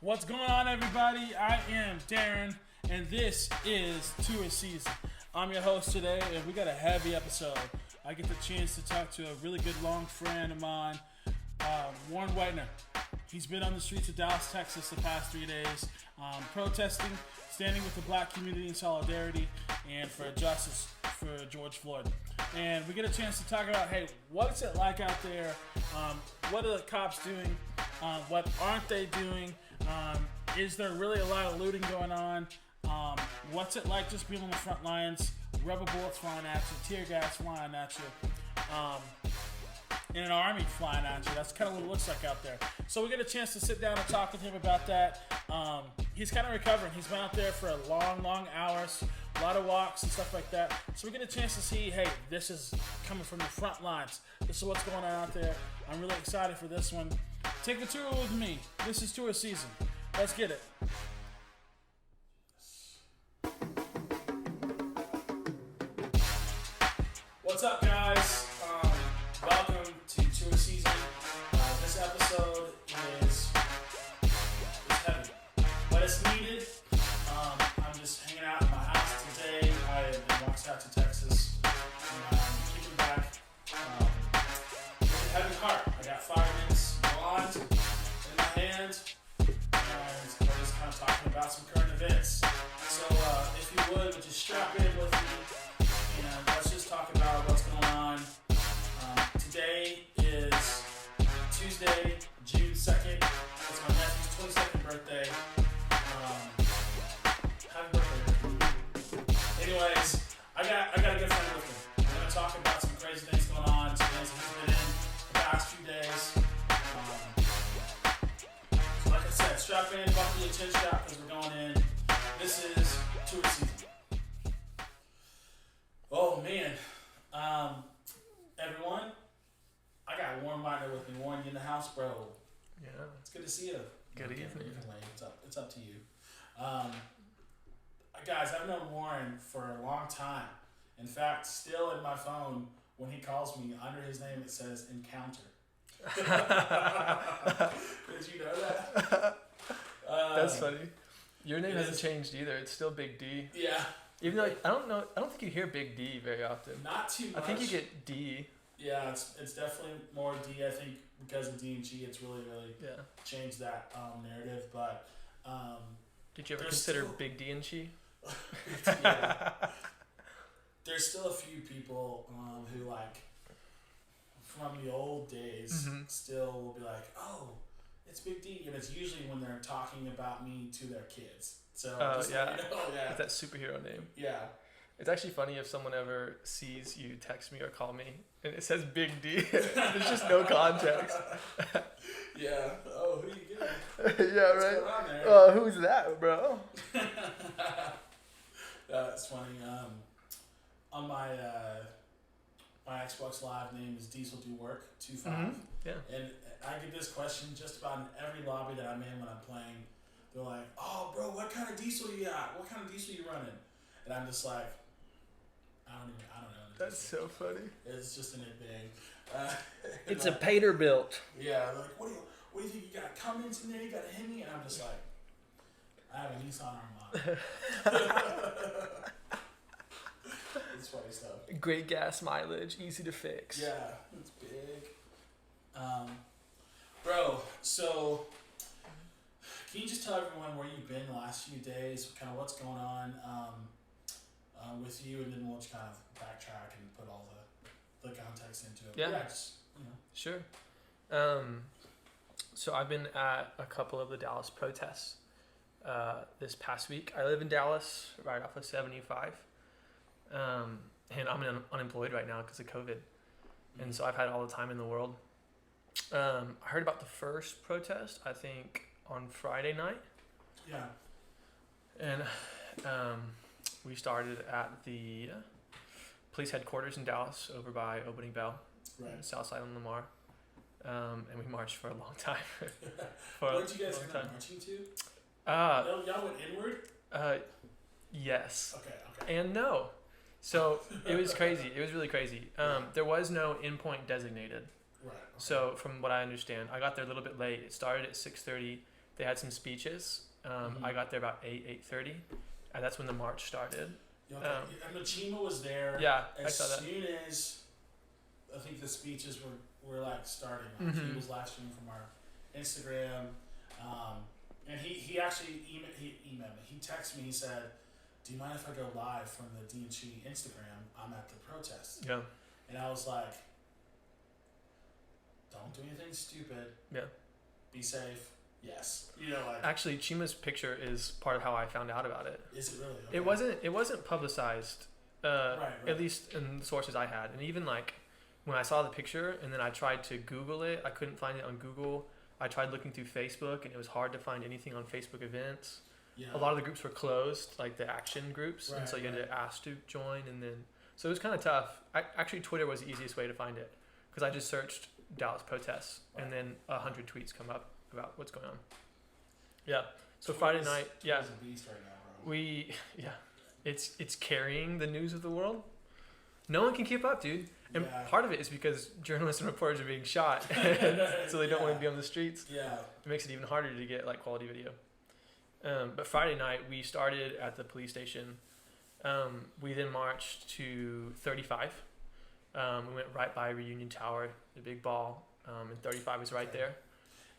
What's going on, everybody? I am Darren, and this is Tourszn. I'm your host today, and we got a heavy episode. I get the chance to talk to a really good long friend of mine, Warren Weitner. He's been on the streets of Dallas, Texas the past 3 days, protesting, standing with the black community in solidarity, and for justice for George Floyd. And we get a chance to talk about, hey, what's it like out there? What are the cops doing? What aren't they doing? Is there really a lot of looting going on? What's it like just being on the front lines? Rubber bullets flying at you, tear gas flying at you, and an army flying at you. That's kind of what it looks like out there. So we get a chance to sit down and talk with him about that. He's kind of recovering. He's been out there for long hours, a lot of walks and stuff like that. So we get a chance to see, hey, this is coming from the front lines. This is what's going on out there. I'm really excited for this one. Take a tour with me. This is Tourszn. Let's get it. What's up, guys? Welcome to Tourszn. This episode is heavy, but it's needed. I'm just hanging out in my house today. I am in Waxahachie, Texas. And I'm kicking back with a heavy heart. I got 5 minutes blonde in my hand, and we're just kind of talking about some current events. So if you would you strap in with me, and let's just talk about what's going on. Today is Tuesday, June 2nd. It's my nephew's 22nd birthday. Happy birthday. Anyways, I got a good friend with me. We're going to talk about some crazy things going on, some things he's been in the past few days. So like I said, strap in, buckle your chin strap because we're going in. This is Tourszn. Oh man. Everyone, I got Warren Weitner with me. Warren, you in the house, bro? Yeah. It's good to see you. Good evening. You can lay. It's up to you. Guys, I've known Warren for a long time. In fact, still in my phone, when he calls me, under his name it says Encounter. Did you know that? That's funny. Your name hasn't changed either. It's still Big D. Yeah. Even though I don't think you hear Big D very often. Not too much. I think you get D. Yeah, it's definitely more D. I think because of D and G, it's really changed that narrative. But did you ever consider Big D and Chi? Yeah. There's still a few people who, like, from the old days, still will be like, "Oh, it's Big D," and it's usually when they're talking about me to their kids. So yeah, yeah, that superhero name. Yeah. It's actually funny if someone ever sees you text me or call me and it says Big D. There's just no context. Yeah. Oh, who you getting? Yeah, what's right. Going on there? Who's that, bro? That's funny. On my Xbox Live name is Diesel Do Work 25. Yeah. And I get this question just about in every lobby that I'm in when I'm playing. They're like, "Oh, bro, what kind of diesel you got? What kind of diesel you running?" And I'm just like, I don't know. That's so funny. It's just an it big. It's a Peterbilt. Yeah, they're like, what do you think you got? Cummins in there? You got a Hemi? And I'm just like, I have a Nissan Armada. It's funny stuff. Great gas mileage, easy to fix. Yeah, it's big. Bro, so can you just tell everyone where you've been the last few days, kind of what's going on with you, and then we'll just kind of backtrack and put all the context into it. Yeah. Just, Sure. So I've been at a couple of the Dallas protests this past week. I live in Dallas, right off of 75, and I'm unemployed right now because of COVID, and so I've had all the time in the world. I heard about the first protest, I think, on Friday night. Yeah. And we started at the police headquarters in Dallas over by Opening Bell, Right. south side on Lamar. And we marched for a long time. Where'd you guys end up marching to? Y'all went inward? Yes. Okay. And no. So it was crazy. It was really crazy. There was no endpoint designated. Right. Okay. So from what I understand, I got there a little bit late. It started at 6:30. They had some speeches. I got there about 8:30, and that's when the march started. Okay. And Chima was there. Yeah, as I saw that. soon as I think the speeches were like starting. He was live streaming from our Instagram, and he actually emailed me. He texted me. He said, "Do you mind if I go live from the D&G Instagram? I'm at the protest." Yeah. And I was like, "Don't do anything stupid. Yeah. Be safe." Yes. Actually, Chima's picture is part of how I found out about it. Is it really? Okay. It wasn't publicized, right. at least in the sources I had. And even like when I saw the picture and then I tried to Google it, I couldn't find it on Google. I tried looking through Facebook and it was hard to find anything on Facebook events. Yeah. A lot of the groups were closed, like the action groups, Right, and so you had right. to ask to join, and then so it was kind of tough. Actually, Twitter was the easiest way to find it because I just searched Dallas protests, and then 100 tweets come up about what's going on. Yeah. So Friday night, yeah, Twitter's a beast right now, bro. it's carrying the news of the world. No one can keep up, dude. And Yeah. part of it is because journalists and reporters are being shot, so they don't want to be on the streets. Yeah. It makes it even harder to get like quality video. But Friday night we started at the police station. We then marched to 35. We went right by Reunion Tower, the big ball, and 35 is right Okay. there.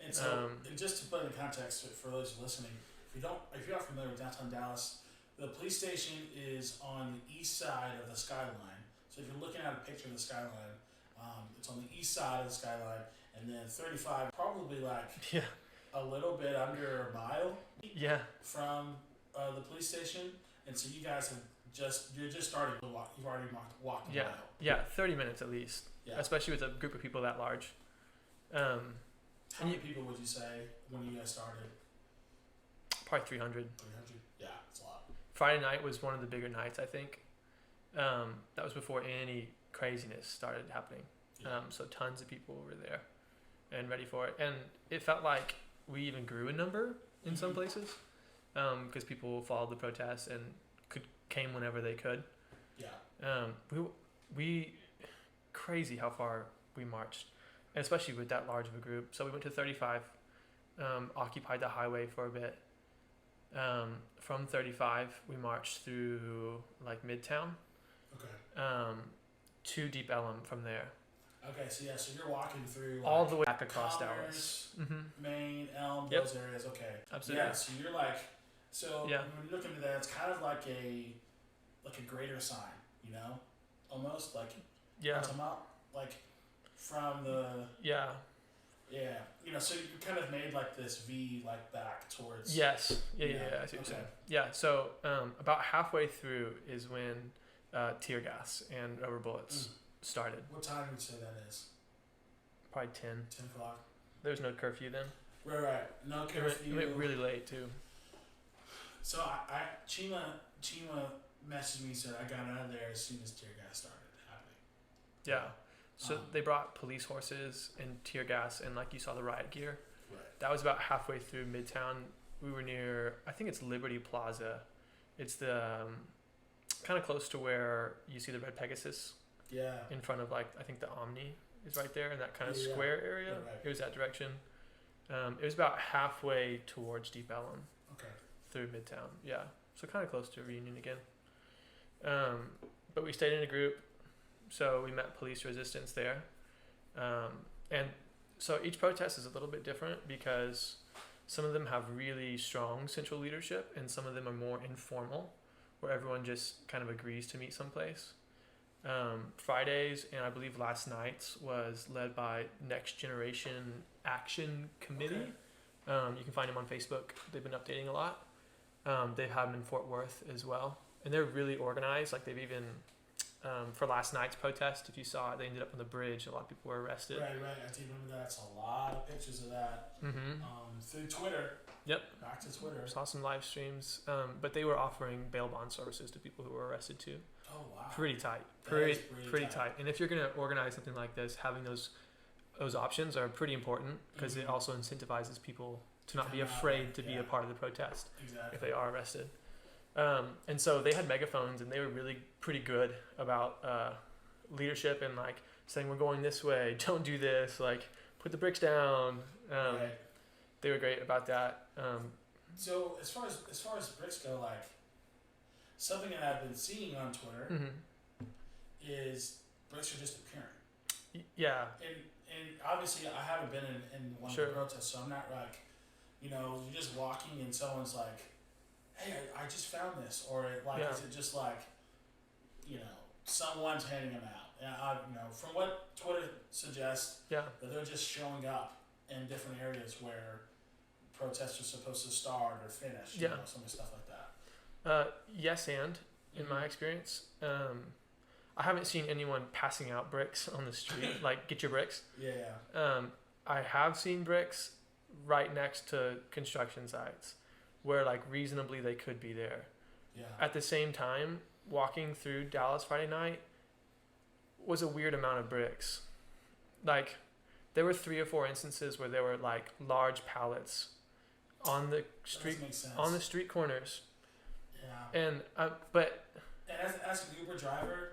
And so, and just to put in context for those listening, if you're not familiar with downtown Dallas, the police station is on the east side of the skyline. So if you're looking at a picture of the skyline, it's on the east side of the skyline, and then 35, probably like Yeah. a little bit under a mile Yeah. from the police station. And so you guys you're just starting to walk. You've already walked a Yeah. mile. Yeah. 30 minutes at least, Yeah. especially with a group of people that large. How many people would you say when you guys started? Probably 300. 300? Yeah, it's a lot. Friday night was one of the bigger nights, I think. That was before any craziness started happening. Yeah. So tons of people were there and ready for it. And it felt like we even grew in number in some Mhm. places because people followed the protests and came whenever they could. Yeah. We crazy how far we marched, and especially with that large of a group. So we went to 35, occupied the highway for a bit. From 35, we marched through like Midtown. Okay. To Deep Ellum from there, Okay, so you're walking through all the way back across Commerce, Dallas. Main, Elm, Yep. those areas. Okay. Absolutely. Yeah, so you're like, Yeah. when you look into that, it's kind of like a greater sign, almost like Yeah, like from the yeah, so you kind of made like this V like back towards. yes, yeah. I see what Okay. you're saying. Yeah, so about halfway through is when tear gas and rubber bullets started. What time would you say that is? Probably 10. 10 o'clock. There was no curfew then. Right. No It curfew. went really late too. So Chima messaged me and said I got out of there as soon as tear gas started happening. Yeah. So they brought police horses and tear gas and like you saw the riot gear. Right. That was about halfway through Midtown. We were near, I think it's Liberty Plaza. It's the kind of close to where you see the Red Pegasus Yeah. in front of like, I think the Omni is right there in that kind of Yeah. square area. Yeah, right. It was that direction. It was about halfway towards Deep Ellum Okay. through Midtown. Yeah. So kind of close to Reunion again. But we stayed in a group. So we met police resistance there. And so each protest is a little bit different because some of them have really strong central leadership and some of them are more informal where everyone just kind of agrees to meet someplace. Fridays and I believe last night's was led by Next Generation Action Committee. Okay. You can find them on Facebook. They've been updating a lot. They've had them in Fort Worth as well. And they're really organized. Like they've even, for last night's protest, if you saw it, they ended up on the bridge. A lot of people were arrested. Right. I do remember that. It's a lot of pictures of that. Mm-hmm. Through Twitter. Yep. Back to Twitter. Saw some live streams. But they were offering bail bond services to people who were arrested too. Oh wow. Pretty tight. That is Pretty tight. And if you're going to organize something like this, having those options are pretty important because it also incentivizes people to not be Come out, afraid to be yeah. a part of the protest Exactly. if they are arrested. And so they had megaphones and they were really pretty good about leadership and like saying we're going this way, don't do this, like put the bricks down. Right. they were great about that. So as far as bricks go, like something that I've been seeing on Twitter is bricks are disappearing. Yeah. And obviously I haven't been in one of the protests, so I'm not like, you're just walking and someone's like, hey, I just found this, or is it just like, someone's handing them out? And from what Twitter suggests, that they're just showing up in different areas where protests are supposed to start or finish, some stuff like that. Yes, and in my experience, I haven't seen anyone passing out bricks on the street, like, get your bricks. Yeah. I have seen bricks right next to construction sites where, like, reasonably they could be there. Yeah. At the same time, walking through Dallas Friday night was a weird amount of bricks. Like, there were 3 or 4 instances where there were, like, large pallets on the street corners. Yeah. And as an Uber driver,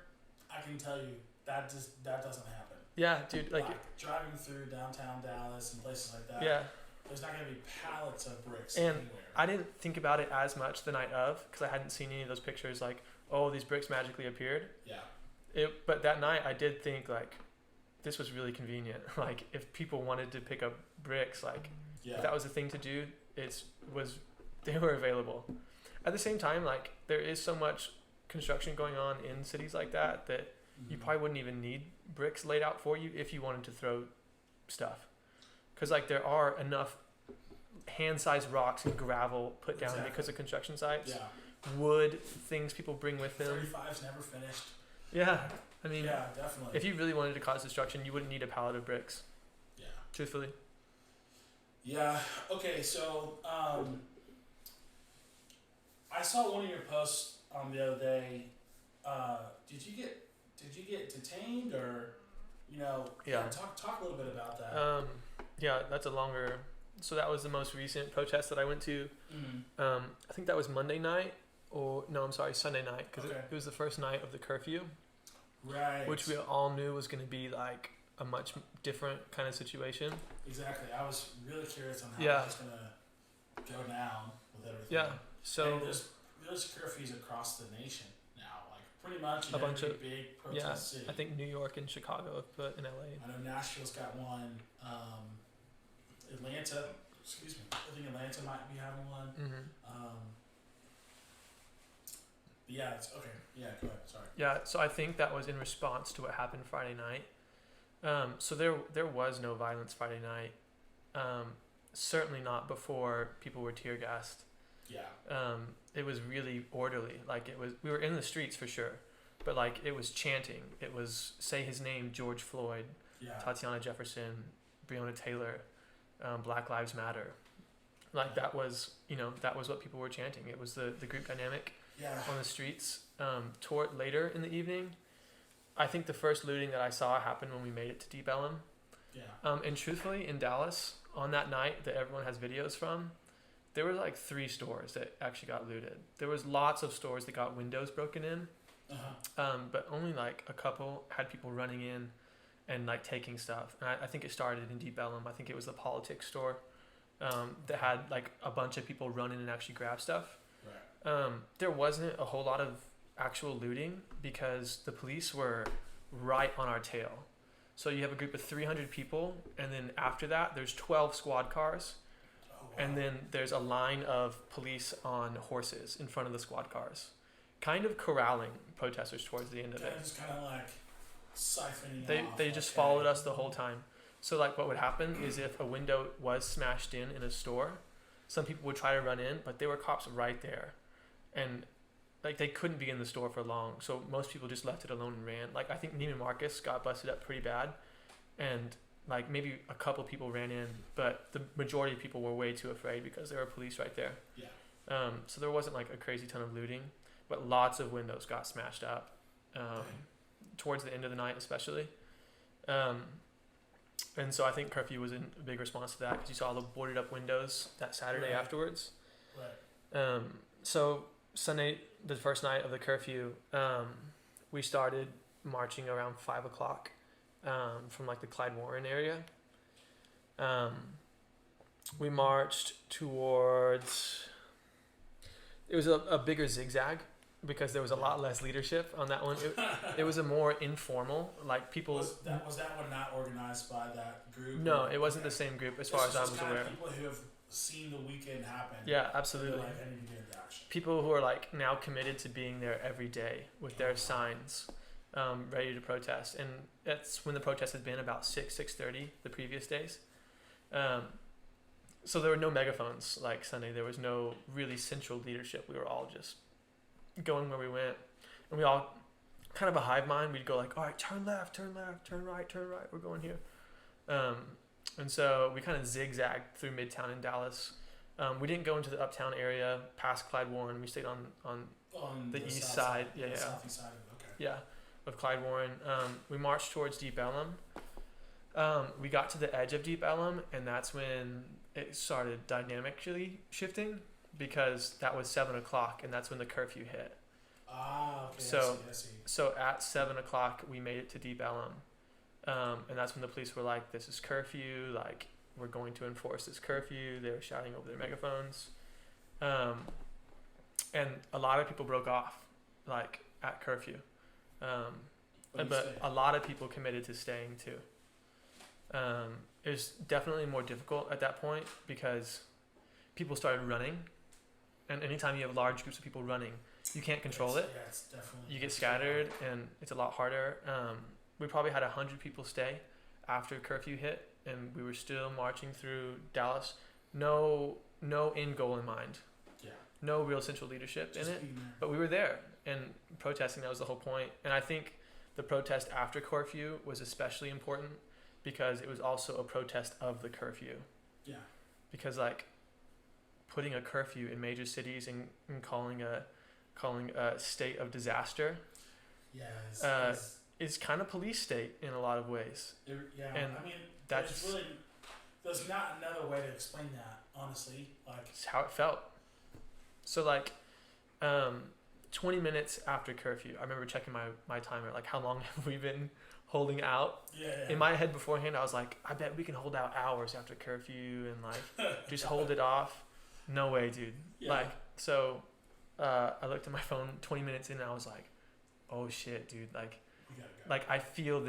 I can tell you that doesn't happen. Yeah, dude. Like driving through downtown Dallas and places like that. Yeah. There's not gonna be pallets of bricks and anywhere. I didn't think about it as much the night of because I hadn't seen any of those pictures. Like, oh, these bricks magically appeared. Yeah. But that night I did think like, this was really convenient. Like, if people wanted to pick up bricks, like, if that was the thing to do, they were available. At the same time, like, there is so much construction going on in cities like that you probably wouldn't even need bricks laid out for you if you wanted to throw stuff. Because, like, there are enough hand-sized rocks and gravel put down because of construction sites. Yeah. Wood, things people bring with them. 35's never finished. Yeah. I mean, yeah, definitely. If you really wanted to cause destruction, you wouldn't need a pallet of bricks. Yeah. Truthfully. Yeah. Okay, so I saw one of your posts the other day. Did you get detained or talk a little bit about that? Yeah, that's a longer. So that was the most recent protest that I went to. I think that was Monday night, Sunday night, because it was the first night of the curfew. Right. Which we all knew was going to be like a much different kind of situation. Exactly. I was really curious on how it's going to go down with everything. Yeah. So and there's curfews across the nation now, like pretty much in a bunch of big protest city. I think New York and Chicago have put in LA. I know Nashville's got one. Atlanta, I think Atlanta might be having one. Yeah, it's okay. Yeah, go ahead. Sorry. Yeah, so I think that was in response to what happened Friday night. So there was no violence Friday night. Certainly not before people were tear gassed. Yeah. It was really orderly. Like, we were in the streets for sure, but like, it was chanting. It was say his name, George Floyd, Tatiana Jefferson, Breonna Taylor, Black Lives Matter. Like, that was what people were chanting. It was the group dynamic on the streets. Later in the evening, I think the first looting that I saw happened when we made it to Deep Ellum. Yeah. And truthfully, in Dallas, on that night that everyone has videos from, there were like 3 stores that actually got looted. There was lots of stores that got windows broken in, but only like a couple had people running in and like taking stuff. And I think it started in Deep Ellum. I think it was the politics store that had like a bunch of people run in and actually grab stuff. Right. There wasn't a whole lot of actual looting because the police were right on our tail. So you have a group of 300 people, and then after that, there's 12 squad cars, and then there's a line of police on horses in front of the squad cars, kind of corralling protesters towards the end of it. Just kind of like siphoning off. They just followed us the whole time. So like, what would happen is if a window was smashed in a store, some people would try to run in, but there were cops right there, and like, they couldn't be in the store for long, so most people just left it alone and ran. Like, I think Neiman Marcus got busted up pretty bad, and like maybe a couple people ran in, but the majority of people were way too afraid because there were police right there. Yeah. So there wasn't like a crazy ton of looting, but lots of windows got smashed up towards the end of the night especially. And so I think curfew was in a big response to that because you saw the boarded up windows that Saturday afterwards. Right. So Sunday, the first night of the curfew, we started marching around 5:00 from like the Clyde Warren area. we marched towards. It was a bigger zigzag because there was a lot less leadership on that one. It was a more informal, like people. Was that one not organized by that group? No, it wasn't the same group as far as I was aware. People who have seen the weekend happen. Yeah, absolutely. Like, I need to get into action. People who are like now committed to being there every day with their signs, ready to protest, and that's when the protest had been about 6:30 the previous days. So there were no megaphones like Sunday. There was no really central leadership. We were all just going where we went, and we all kind of a hive mind. We'd go like, all right, turn left, turn right, we're going here. And so we kind of zigzagged through Midtown in Dallas. We didn't go into the uptown area past Clyde Warren. We stayed on the east side. The southeast side of it. Okay. Yeah, of Clyde Warren. We marched towards Deep Ellum. We got to the edge of Deep Ellum, and that's when it started dynamically shifting because that was 7 o'clock, and that's when the curfew hit. Ah, okay. So, I see. So at 7 o'clock, we made it to Deep Ellum, and that's when the police were like, "This is curfew. Like, we're going to enforce this curfew." They were shouting over their megaphones, and a lot of people broke off, like at curfew, but a lot of people committed to staying too. It was definitely more difficult at that point because people started running, and anytime you have large groups of people running, you can't control it. Yeah, it's definitely. You get scattered, and it's a lot harder. We probably had 100 people stay after curfew hit, and we were still marching through Dallas. No end goal in mind. Yeah. No real central leadership Just in it, being there. but we were there and protesting. That was the whole point. And I think the protest after curfew was especially important because it was also a protest of the curfew. Yeah. Because like putting a curfew in major cities and calling a state of disaster Yeah. is kind of police state in a lot of ways. Yeah. And I mean, that's there's not another way to explain that, honestly. Like, it's how it felt. So like 20 minutes after curfew, I remember checking my timer, like how long have we been holding out? yeah. In my head beforehand, I was like, I bet we can hold out hours after curfew and like just hold it off. No way, dude. Yeah. Like, so I looked at my phone 20 minutes in and I was like, oh shit, dude. Like, We gotta go. like I feel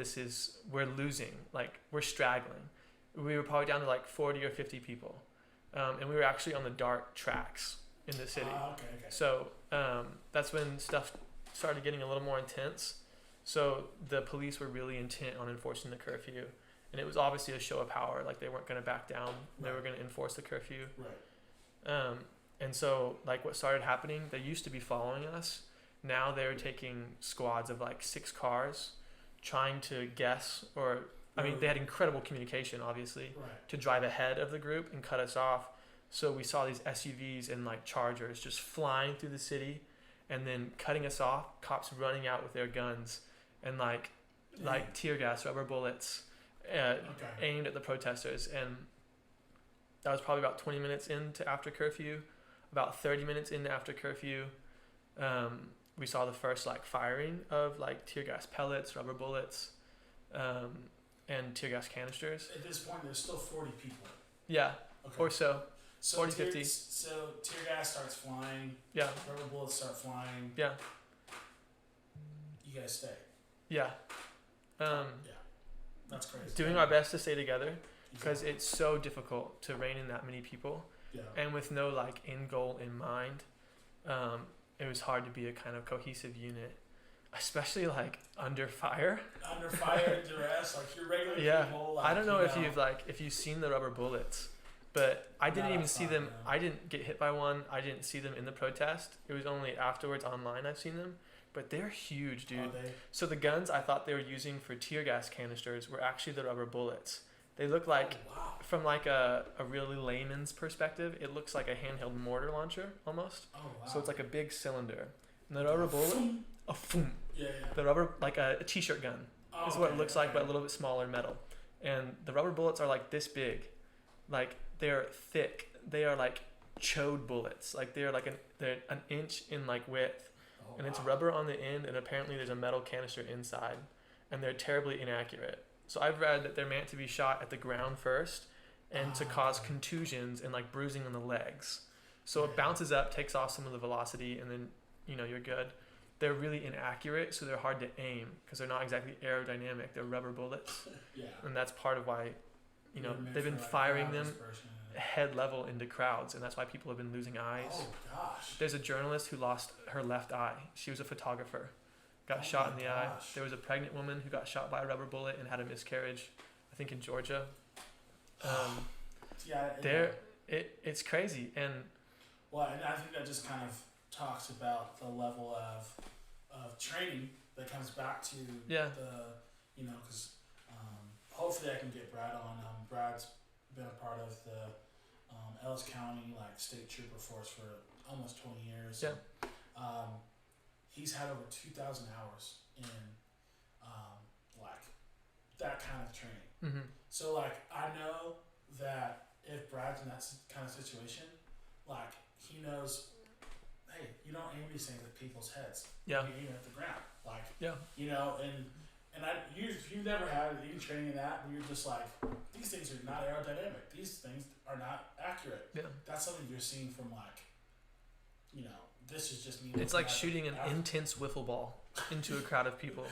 we're losing, like we're straggling. We were probably down to like 40 or 50 people. And we were actually on the dark tracks in the city. Okay. So that's when stuff started getting a little more intense. So the police were really intent on enforcing the curfew, and it was obviously a show of power. Like they weren't going to back down. They were going to enforce the curfew. Right. And so like what started happening, they used to be following us. Now they're taking squads of like 6 cars, trying to guess they had incredible communication, obviously, Right. to drive ahead of the group and cut us off. So we saw these SUVs and like Chargers just flying through the city and then cutting us off, cops running out with their guns and like tear gas, rubber bullets aimed at the protesters. And that was probably about 20 minutes into after curfew. About 30 minutes into after curfew, we saw the first like firing of like tear gas pellets, rubber bullets, and tear gas canisters. At this point, there's still 40 people. Yeah, Okay. or so. So 40, 50. So tear gas starts flying. Yeah. Rubber bullets start flying. Yeah. You guys stay. Yeah. Yeah. That's crazy. Doing our best to stay together because it's so difficult to rein in that many people. Yeah. And with no like end goal in mind, it was hard to be a kind of cohesive unit, especially like under fire. Under fire and duress, like you're regular people. Like, I don't know if you've seen the rubber bullets, but I didn't even see them. No. I didn't get hit by one. I didn't see them in the protest. It was only afterwards online I've seen them. But they're huge, dude. Are they? So the guns I thought they were using for tear gas canisters were actually the rubber bullets. They look like, from like a really layman's perspective, it looks like a handheld mortar launcher almost. Oh, wow. So it's like a big cylinder. And the rubber bullet, Yeah. the rubber, like a t-shirt gun is what it looks like, but a little bit smaller metal. And the rubber bullets are like this big. Like they're thick. They are like chode bullets. Like they're an inch in like width. And it's rubber on the end, and apparently there's a metal canister inside, and they're terribly inaccurate. So I've read that they're meant to be shot at the ground first, and to cause contusions and like bruising on the legs. So it bounces up, takes off some of the velocity, and then you're good. They're really inaccurate, so they're hard to aim because they're not exactly aerodynamic. They're rubber bullets, and that's part of why they've been firing them head level into crowds, and that's why people have been losing eyes. Oh gosh! There's a journalist who lost her left eye. She was a photographer, got shot in the eye. There was a pregnant woman who got shot by a rubber bullet and had a miscarriage, I think in Georgia. It's crazy, and I think that just kind of talks about the level of training that comes back to because hopefully I can get Brad on. Brad's been a part of the Ellis County state trooper force for almost 20 years. He's had over 2,000 hours in that kind of training. Mm-hmm. So I know that if Brad's in that kind of situation, he knows, hey, you don't aim these things at people's heads. Yeah. You aim at the ground. And you've never had any training in that, and you're just these things are not aerodynamic. These things are not accurate. Yeah. That's something you're seeing from this is just me. It's like shooting an intense wiffle ball into a crowd of people.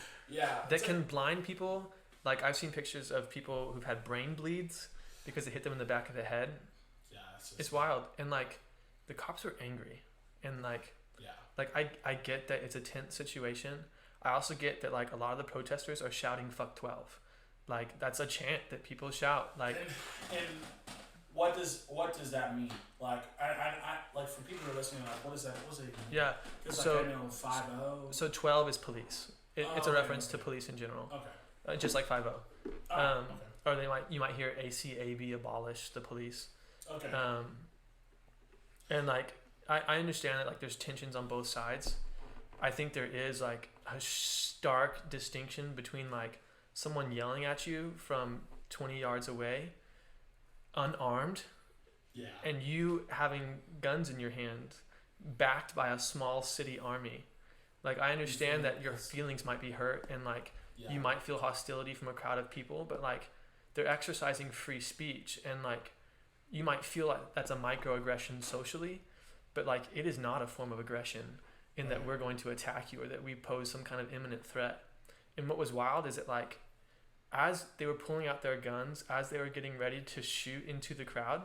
That can blind people. I've seen pictures of people who've had brain bleeds because it hit them in the back of the head. Yeah, it's wild. And the cops are angry, and I get that it's a tense situation. I also get that a lot of the protesters are shouting "fuck 12." That's a chant that people shout. And what does that mean? I for people who are listening, what is that? What does it mean? Yeah. Because I know 5-0. So 12 is police. It's a reference to police in general. Okay. Just like 5-0. Okay. Or you might hear ACAB abolish the police. Okay. And I understand that there's tensions on both sides. I think there is a stark distinction between someone yelling at you from 20 yards away, unarmed, and you having guns in your hand, backed by a small city army. I understand that your feelings might be hurt, and you might feel hostility from a crowd of people, but they're exercising free speech, and you might feel that's a microaggression socially, but it is not a form of aggression in that we're going to attack you or that we pose some kind of imminent threat. And what was wild is that as they were pulling out their guns, as they were getting ready to shoot into the crowd,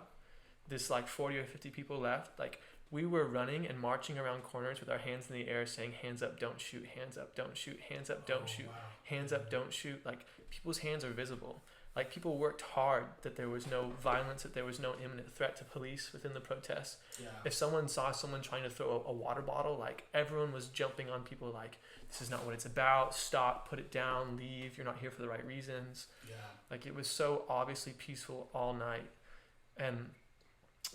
this 40 or 50 people left, we were running and marching around corners with our hands in the air saying, hands up, don't shoot, hands up, don't shoot, hands up, don't shoot, hands up, don't shoot. People's hands are visible. People worked hard that there was no violence, that there was no imminent threat to police within the protests. Yeah. If someone saw someone trying to throw a water bottle, everyone was jumping on people this is not what it's about, stop, put it down, leave, you're not here for the right reasons. Yeah. It was so obviously peaceful all night. And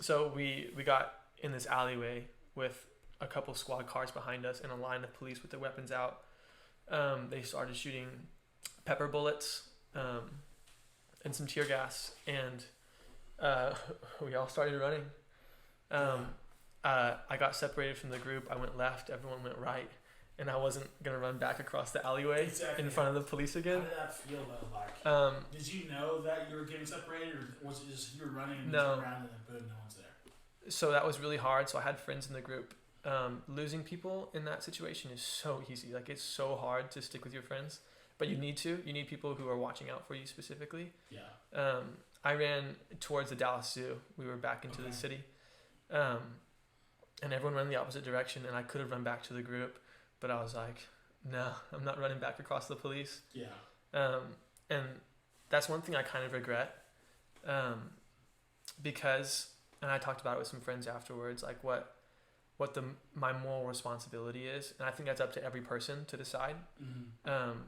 so we got in this alleyway with a couple squad cars behind us and a line of police with their weapons out. They started shooting pepper bullets, and some tear gas, and we all started running. I got separated from the group. I went left, everyone went right, and I wasn't going to run back across the alleyway in front of the police again. How did that feel though? Did you know that you were getting separated, or was it just you were running and you turned around and then boom, no one's there? So that was really hard. So I had friends in the group. Losing people in that situation is so easy. It's so hard to stick with your friends. But you need people who are watching out for you specifically. Yeah. I ran towards the Dallas Zoo. We were back into the city. And everyone ran in the opposite direction, and I could have run back to the group, but I was no, I'm not running back across the police. Yeah. And that's one thing I kind of regret. Because, and I talked about it with some friends afterwards, what my moral responsibility is, and I think that's up to every person to decide. Mm-hmm.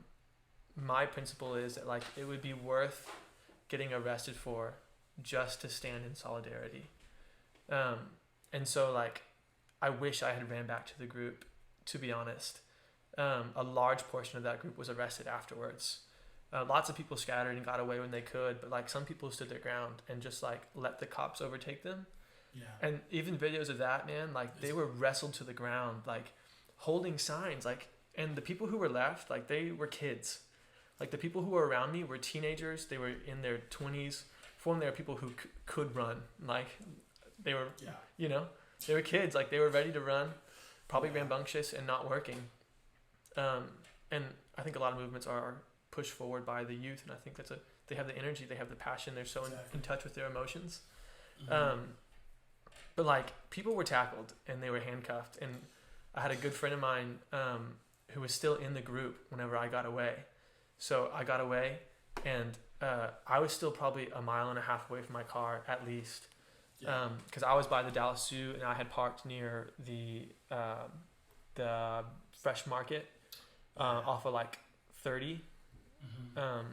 My principle is that it would be worth getting arrested for just to stand in solidarity. And so I wish I had ran back to the group, to be honest. A large portion of that group was arrested afterwards. Lots of people scattered and got away when they could, but some people stood their ground and just let the cops overtake them. Yeah. And even videos of that, man, they were wrestled to the ground, holding signs, and the people who were left, they were kids. The people who were around me were teenagers. They were in their 20s, for one, there were people who could run. Like, they were, Yeah. They were kids. Like, they were ready to run, probably rambunctious and not working. And I think a lot of movements are pushed forward by the youth, and I think they have the energy, they have the passion, they're so in touch with their emotions. Mm-hmm. But like, people were tackled and they were handcuffed, and I had a good friend of mine who was still in the group whenever I got away. So I got away, and I was still probably a mile and a half away from my car at least, because I was by the Dallas Zoo, and I had parked near the Fresh Market off of like 30. Mm-hmm.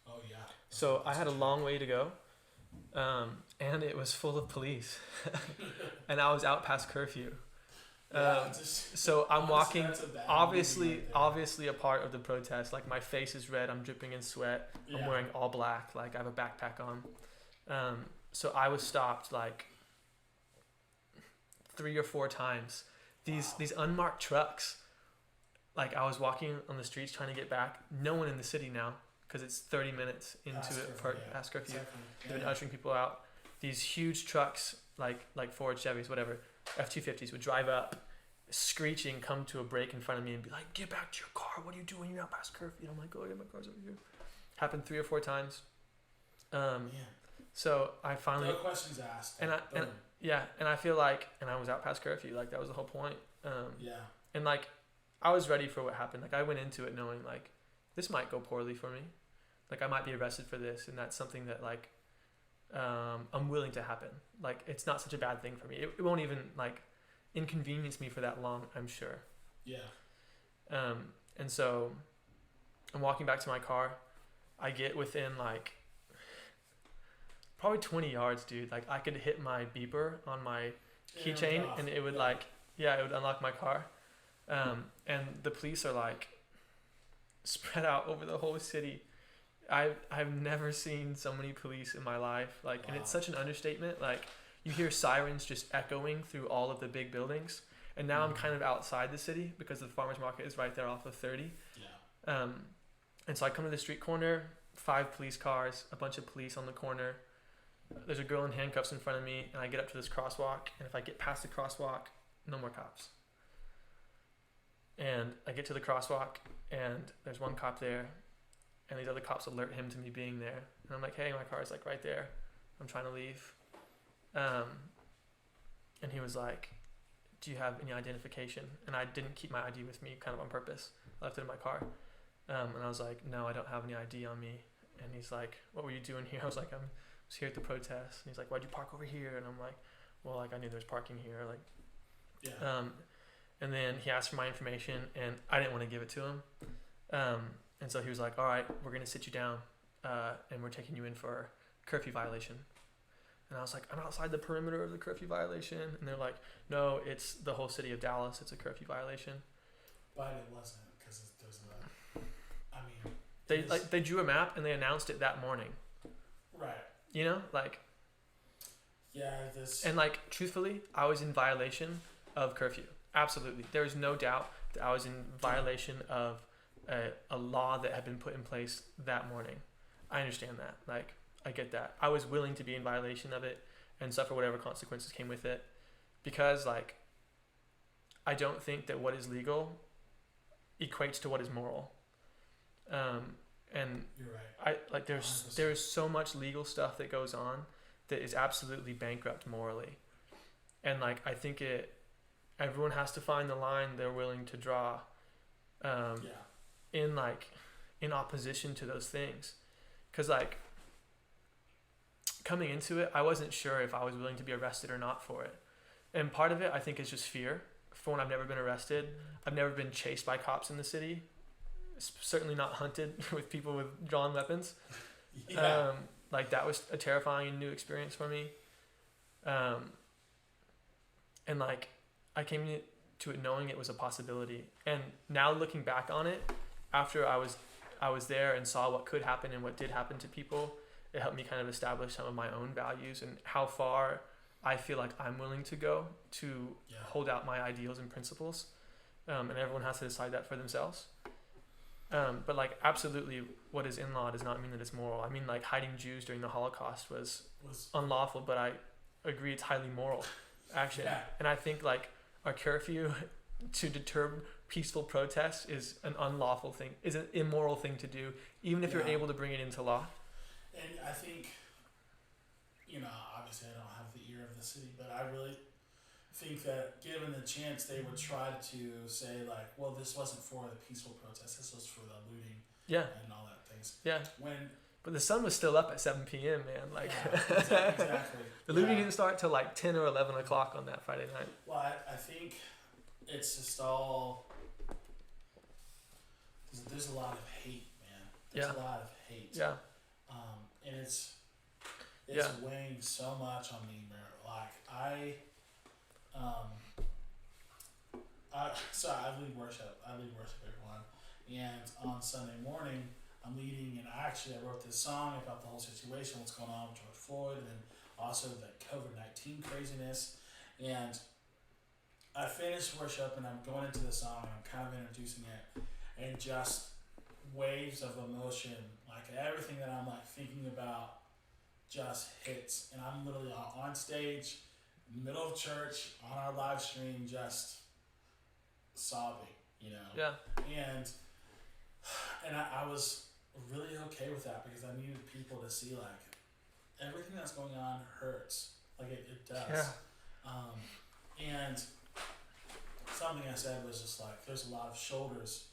Oh yeah. So I had a long way to go, and it was full of police, and I was out past curfew. So I'm walking, obviously a part of the protest. Like, my face is red, I'm dripping in sweat, I'm wearing all black, like I have a backpack on. So I was stopped like 3 or 4 times. These unmarked trucks. Like, I was walking on the streets trying to get back. No one in the city now, because it's 30 minutes into past curfew. They've been ushering people out. These huge trucks, like Ford, Chevys, whatever, F-250s, would drive up, screeching, come to a break in front of me and be like, "Get back to your car. What are you doing? You're not past curfew." And I'm like, "Oh yeah, my car's over here." Happened 3 or 4 times. So I finally. No questions asked. And I feel like, and I was out past curfew. Like, that was the whole point. And like, I was ready for what happened. Like, I went into it knowing like, this might go poorly for me. Like, I might be arrested for this, and that's something that like, I'm willing to happen. Like, it's not such a bad thing for me. It won't even like inconvenience me for that long, I'm sure. Yeah. And so I'm walking back to my car. I get within like probably 20 yards, dude. Like, I could hit my beeper on my keychain, and it would it would unlock my car. And the police are like spread out over the whole city. I've never seen so many police in my life. Like, and it's such an understatement. Like, you hear sirens just echoing through all of the big buildings. And now I'm kind of outside the city because the farmer's market is right there off of 30. Yeah. And so I come to the street corner, 5 police cars, a bunch of police on the corner. There's a girl in handcuffs in front of me, and I get up to this crosswalk, and if I get past the crosswalk, no more cops. And I get to the crosswalk, and there's one cop there, and these other cops alert him to me being there. And I'm like, "Hey, my car's like right there. I'm trying to leave." And he was like, "Do you have any identification?" And I didn't keep my ID with me, kind of on purpose. I left it in my car. And I was like, "No, I don't have any ID on me." And he's like, "What were you doing here?" I was like, "I was here at the protest." And he's like, "Why'd you park over here?" And I'm like, "Well, like, I knew there was parking here." Like, and then he asked for my information, and I didn't want to give it to him. And so he was like, "All right, we're going to sit you down, and we're taking you in for curfew violation." And I was like, "I'm outside the perimeter of the curfew violation." And they're like, "No, it's the whole city of Dallas. It's a curfew violation." But it wasn't, because there's they drew a map and they announced it that morning. Right. You know, like. Yeah. And like, truthfully, I was in violation of curfew. Absolutely, there is no doubt that I was in violation of a law that had been put in place that morning. I understand that. Like, I get that. I was willing to be in violation of it and suffer whatever consequences came with it, because like, I don't think that what is legal equates to what is moral. And you're right. There's so much legal stuff that goes on that is absolutely bankrupt morally, and like, I think everyone has to find the line they're willing to draw. In opposition to those things, because like, coming into it, I wasn't sure if I was willing to be arrested or not for it. And part of it, I think, is just fear. For one, I've never been arrested. I've never been chased by cops in the city. Certainly not hunted with people with drawn weapons. Like, that was a terrifying and new experience for me. And like, I came to it knowing it was a possibility. And now looking back on it, after I was there and saw what could happen and what did happen to people, it helped me kind of establish some of my own values and how far I feel like I'm willing to go to hold out my ideals and principles. And everyone has to decide that for themselves. But like absolutely, what is in law does not mean that it's moral. I mean, like hiding Jews during the Holocaust was unlawful, but I agree it's highly moral action. Yeah. And I think like a curfew to deter peaceful protests is an unlawful thing, is an immoral thing to do, even if you're able to bring it into law. And I think, obviously I don't have the ear of the city, but I really think that given the chance, they would try to say like, well, this wasn't for the peaceful protest, this was for the looting and all that things. Yeah. But the sun was still up at 7 p.m., man. Like, exactly. The looting didn't start till like 10 or 11 o'clock on that Friday night. Well, I think it's just all... There's a lot of hate, man. There's a lot of hate. Yeah. And it's weighing so much on me, man. Like, so I lead worship. Everyone. And on Sunday morning, I'm leading, and I wrote this song about the whole situation, what's going on with George Floyd, and then also the COVID-19 craziness. And I finished worship, and I'm going into the song, and I'm kind of introducing it, and just waves of emotion, like everything that I'm like thinking about just hits, and I'm literally on stage, middle of church, on our live stream, just sobbing, Yeah. And I was really okay with that because I needed people to see like everything that's going on hurts, like it does. And something I said was just like, there's a lot of shoulders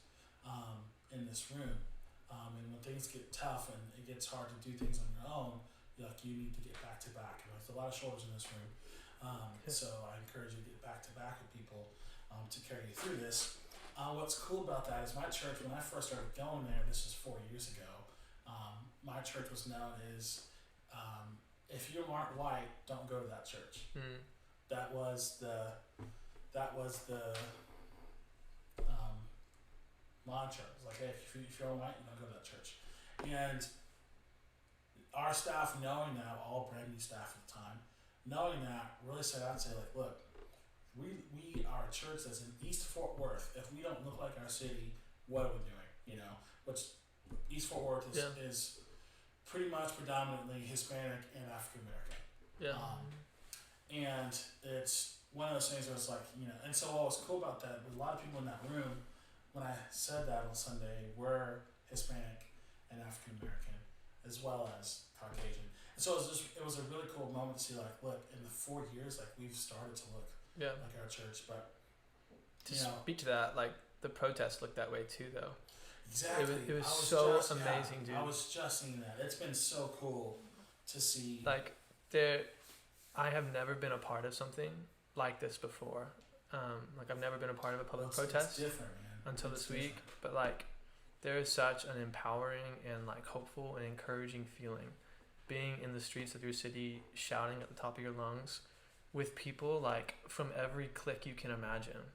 in this room, and when things get tough and it gets hard to do things on your own, like you need to get back to back. And there's a lot of shoulders in this room, so I encourage you to get back to back with people to carry you through this. What's cool about that is my church, when I first started going there, this was 4 years ago, my church was known as, if you aren't white, don't go to that church. That was the mantra. It was like, hey, if you're white, you don't go to that church. And our staff, knowing that, all brand new staff at the time, knowing that, really set out and say, like, look, we are a church that's in East Fort Worth. If we don't look like our city, what are we doing? Which East Fort Worth is pretty much predominantly Hispanic and African American. Yeah. And it's one of those things where it's like, and so what was cool about that, a lot of people in that room, when I said that on Sunday, were Hispanic and African American, as well as Caucasian. And so it was a really cool moment to see, like, look, in the 4 years, like, we've started to look like our church, but to speak to that, like the protests looked that way too, though. Exactly. It was so amazing, dude. I was just seeing that. It's been so cool to see. Like I have never been a part of something like this before. Like I've never been a part of a public protest. It's different, man. Until this week, but like there is such an empowering and like hopeful and encouraging feeling being in the streets of your city, shouting at the top of your lungs with people like from every clique you can imagine.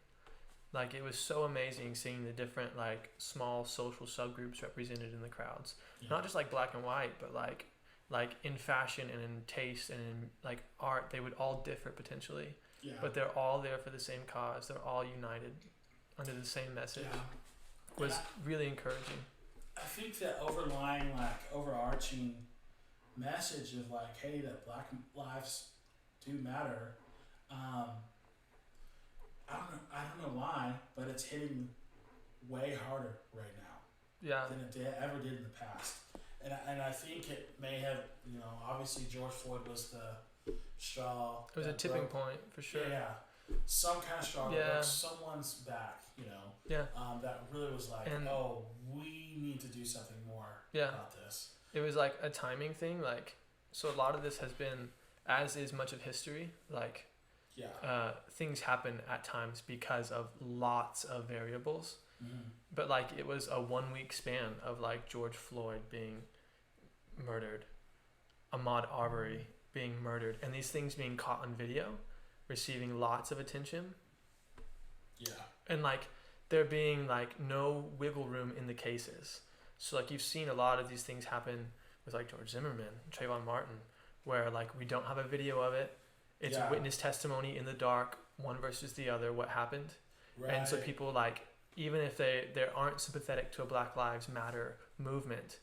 Like it was so amazing seeing the different like small social subgroups represented in the crowds. Not just like black and white, but like in fashion and in taste and in like art, they would all differ potentially. Yeah. But they're all there for the same cause. They're all united under the same message. Was really encouraging. I think that overarching message of like, hey, that black lives do matter. I don't know why, but it's hitting way harder right now than it ever did in the past. And I think it may have, obviously George Floyd was the straw. It was a tipping point for sure. Yeah. Some kind of straw that broke someone's back, that really was like, we need to do something more about this. It was like a timing thing. Like, so a lot of this has been, as is much of history, like, things happen at times because of lots of variables. But like it was a 1 week span of like George Floyd being murdered, Ahmaud Arbery being murdered, and these things being caught on video, receiving lots of attention. And like there being like no wiggle room in the cases. So like you've seen a lot of these things happen with like George Zimmerman, Trayvon Martin, where like we don't have a video of it. It's witness testimony in the dark, one versus the other, what happened. Right. And so people like even if they aren't sympathetic to a Black Lives Matter movement,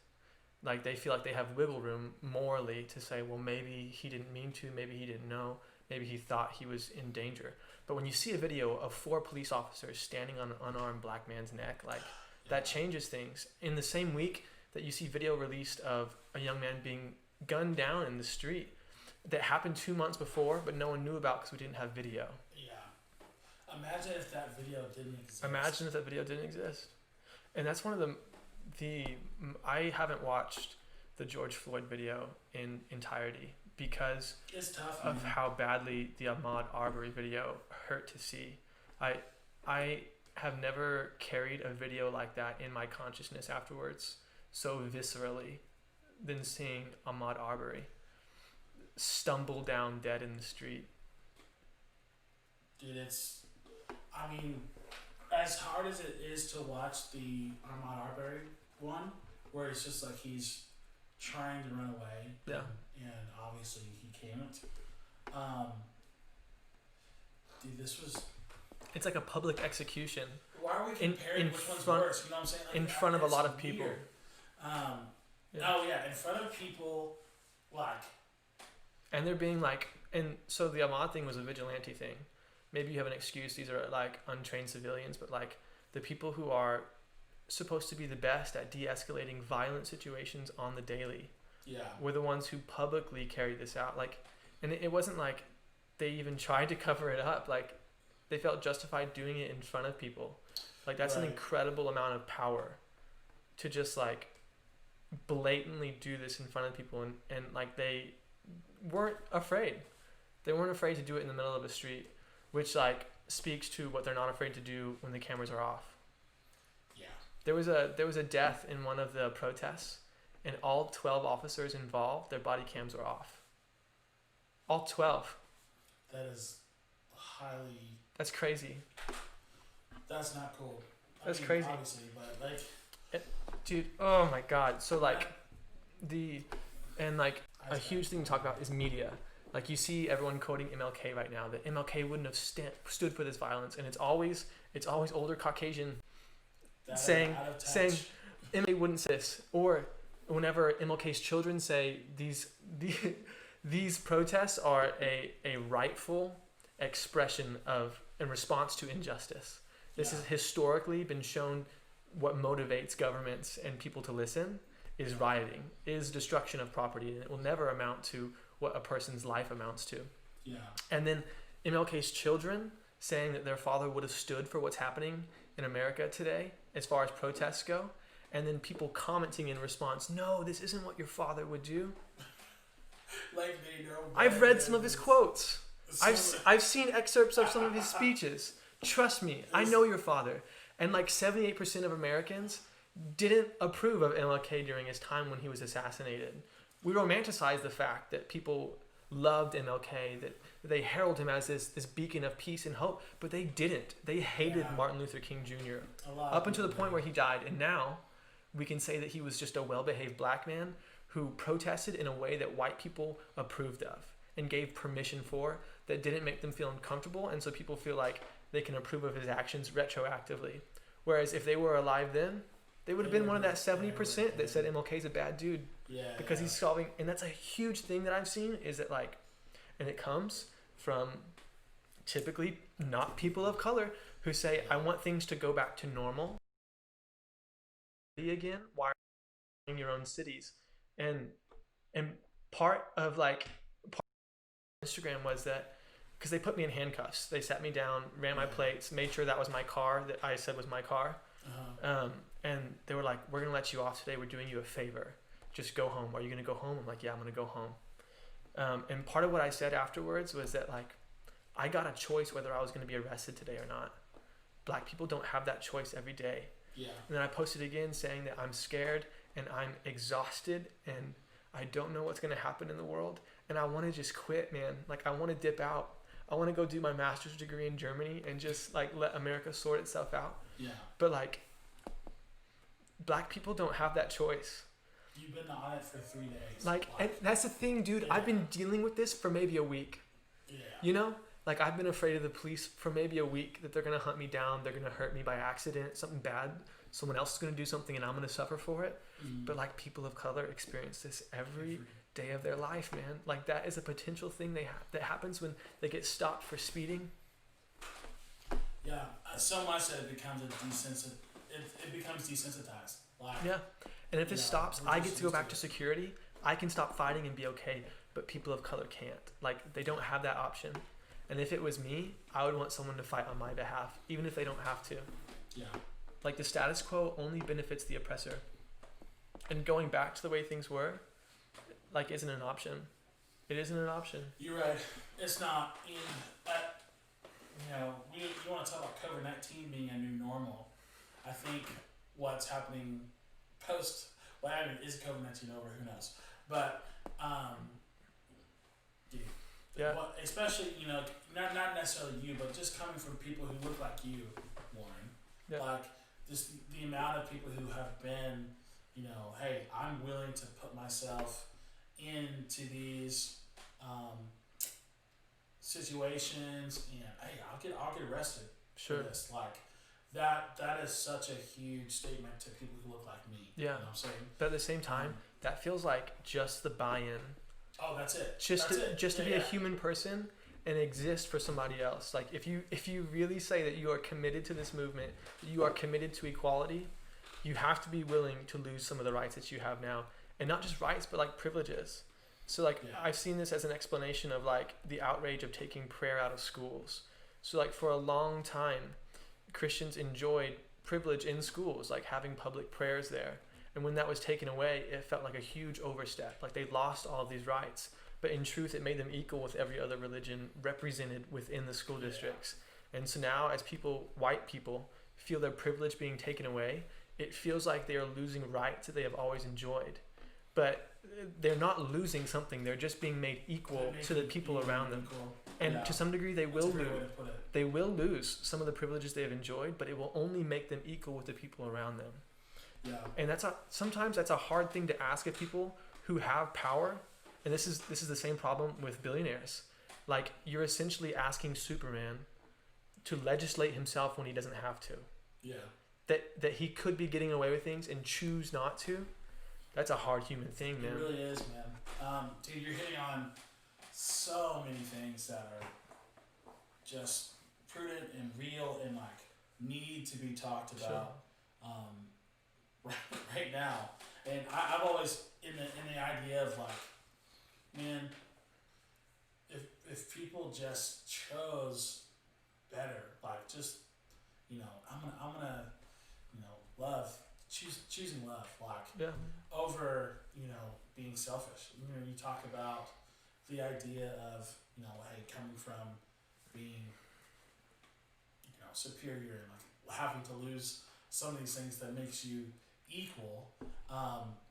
like they feel like they have wiggle room morally to say, well, maybe he didn't mean to, maybe he didn't know, maybe he thought he was in danger. But when you see a video of 4 police officers standing on an unarmed black man's neck, like that changes things. In the same week that you see video released of a young man being gunned down in the street that happened 2 months before, but no one knew about because we didn't have video. Yeah. Imagine if that video didn't exist. Imagine if that video didn't exist. And that's one of the I haven't watched the George Floyd video in entirety because it's tough, of how badly the Ahmaud Arbery video hurt to see. I have never carried a video like that in my consciousness afterwards so viscerally than seeing Ahmaud Arbery stumble down dead in the street. Dude, I mean, as hard as it is to watch the Ahmaud Arbery one, where it's just like he's trying to run away, and obviously he can't. Dude, this was. It's like a public execution. Why are we comparing which one's worse? You know what I'm saying? Like, in front of a lot of people. Oh yeah, in front of people, like. And they're being like, and so the Ahmaud thing was a vigilante thing. Maybe you have an excuse. These are like untrained civilians, but like the people who are supposed to be the best at de-escalating violent situations on the daily were the ones who publicly carried this out. Like, and it wasn't like they even tried to cover it up. Like, they felt justified doing it in front of people. Like, that's an incredible amount of power to just like blatantly do this in front of people, and like they weren't afraid. They weren't afraid to do it in the middle of a street, which like speaks to what they're not afraid to do when the cameras are off. Yeah. There was a death in one of the protests, and all 12 officers involved, their body cams were off. All 12. That is highly. That's crazy. That's not cool. That's crazy. Obviously, but like. Dude, oh my God. So like, a huge thing to talk about is media. Like, you see everyone quoting MLK right now, that MLK wouldn't have stood for this violence, and it's always older Caucasian saying MLK wouldn't say this, or whenever MLK's children say these protests are a rightful expression of in response to injustice. This has historically been shown. What motivates governments and people to listen is rioting, is destruction of property, and it will never amount to what a person's life amounts to. Yeah. And then MLK's children saying that their father would have stood for what's happening in America today as far as protests go, and then people commenting in response, no, this isn't what your father would do. Like they know. I've read some of his quotes. I've seen excerpts of some of his speeches. Trust me, I know your father. And like 78% of Americans didn't approve of MLK during his time when he was assassinated. We romanticize the fact that people loved MLK, that they herald him as this beacon of peace and hope, but they didn't. They hated Martin Luther King Jr. up until the point where he died. And now we can say that he was just a well-behaved black man who protested in a way that white people approved of and gave permission for, that didn't make them feel uncomfortable, and so people feel like they can approve of his actions retroactively. Whereas if they were alive then, they would have been one of that 70% that said MLK's a bad dude. Because he's solving, and that's a huge thing that I've seen, is that like, and it comes from typically not people of color who say, I want things to go back to normal again. Why are you in your own cities? And part of Instagram was that, because they put me in handcuffs. They sat me down, ran my plates, made sure that was my car, that I said was my car. And they were like, we're going to let you off today. We're doing you a favor. Just go home. Are you going to go home? I'm like, yeah, I'm going to go home. And part of what I said afterwards was that like, I got a choice whether I was going to be arrested today or not. Black people don't have that choice every day. Yeah. And then I posted again saying that I'm scared and I'm exhausted and I don't know what's going to happen in the world. And I want to just quit, man. Like, I want to dip out. I want to go do my master's degree in Germany and just like let America sort itself out. Yeah. But like, black people don't have that choice. You've been on it for 3 days. Like, and that's the thing, dude. I've been dealing with this for maybe a week. Yeah. You know, Like, I've been afraid of the police for maybe a week, that they're going to hunt me down, they're going to hurt me by accident, something bad, someone else is going to do something and I'm going to suffer for it. But like, people of color experience this every day of their life, man. Like, that is a potential thing that happens when they get stopped for speeding. Yeah, so much that it becomes it becomes desensitized. Like, yeah, and if it stops, I get to go back to security. I can stop fighting and be okay, but people of color can't. Like, they don't have that option. And if it was me, I would want someone to fight on my behalf, even if they don't have to. Yeah. Like, the status quo only benefits the oppressor. And going back to the way things were, like, isn't an option. It isn't an option. You're right. It's not. You want to talk about COVID-19 being a new normal. I think what's happening is COVID-19 over? Who knows? But, yeah. Especially, not necessarily you, but just coming from people who look like you, Warren. Yeah. Like, just the amount of people who have been, hey, I'm willing to put myself into these situations, and hey, I'll get arrested for this. Like, that is such a huge statement to people who look like me. Yeah. You know what I'm saying? But at the same time, that feels like just the buy-in. Oh, that's it. Just to be a human person and exist for somebody else. Like, if you really say that you are committed to this movement, that you are committed to equality, you have to be willing to lose some of the rights that you have now. And not just rights, but like privileges. So like, I've seen this as an explanation of like the outrage of taking prayer out of schools. So like, for a long time, Christians enjoyed privilege in schools, like having public prayers there. And when that was taken away, it felt like a huge overstep. Like, they lost all of these rights. But in truth, it made them equal with every other religion represented within the school districts. And so now, as white people, feel their privilege being taken away, it feels like they are losing rights that they have always enjoyed. But they're not losing something. They're just being made equal to the people around them. And to some degree, they will lose some of the privileges they have enjoyed, but it will only make them equal with the people around them. Yeah. And sometimes that's a hard thing to ask of people who have power. And this is the same problem with billionaires. Like, you're essentially asking Superman to legislate himself when he doesn't have to. Yeah. That he could be getting away with things and choose not to. That's a hard human thing, man. It really is, man. Dude, you're hitting on so many things that are just prudent and real and like need to be talked about. Right now. And I've always in the idea of like, man, if people just chose better, like, just, I'm gonna love, choosing love, like, over being selfish. You talk about the idea of hey, coming from being superior and like having to lose some of these things that makes you equal.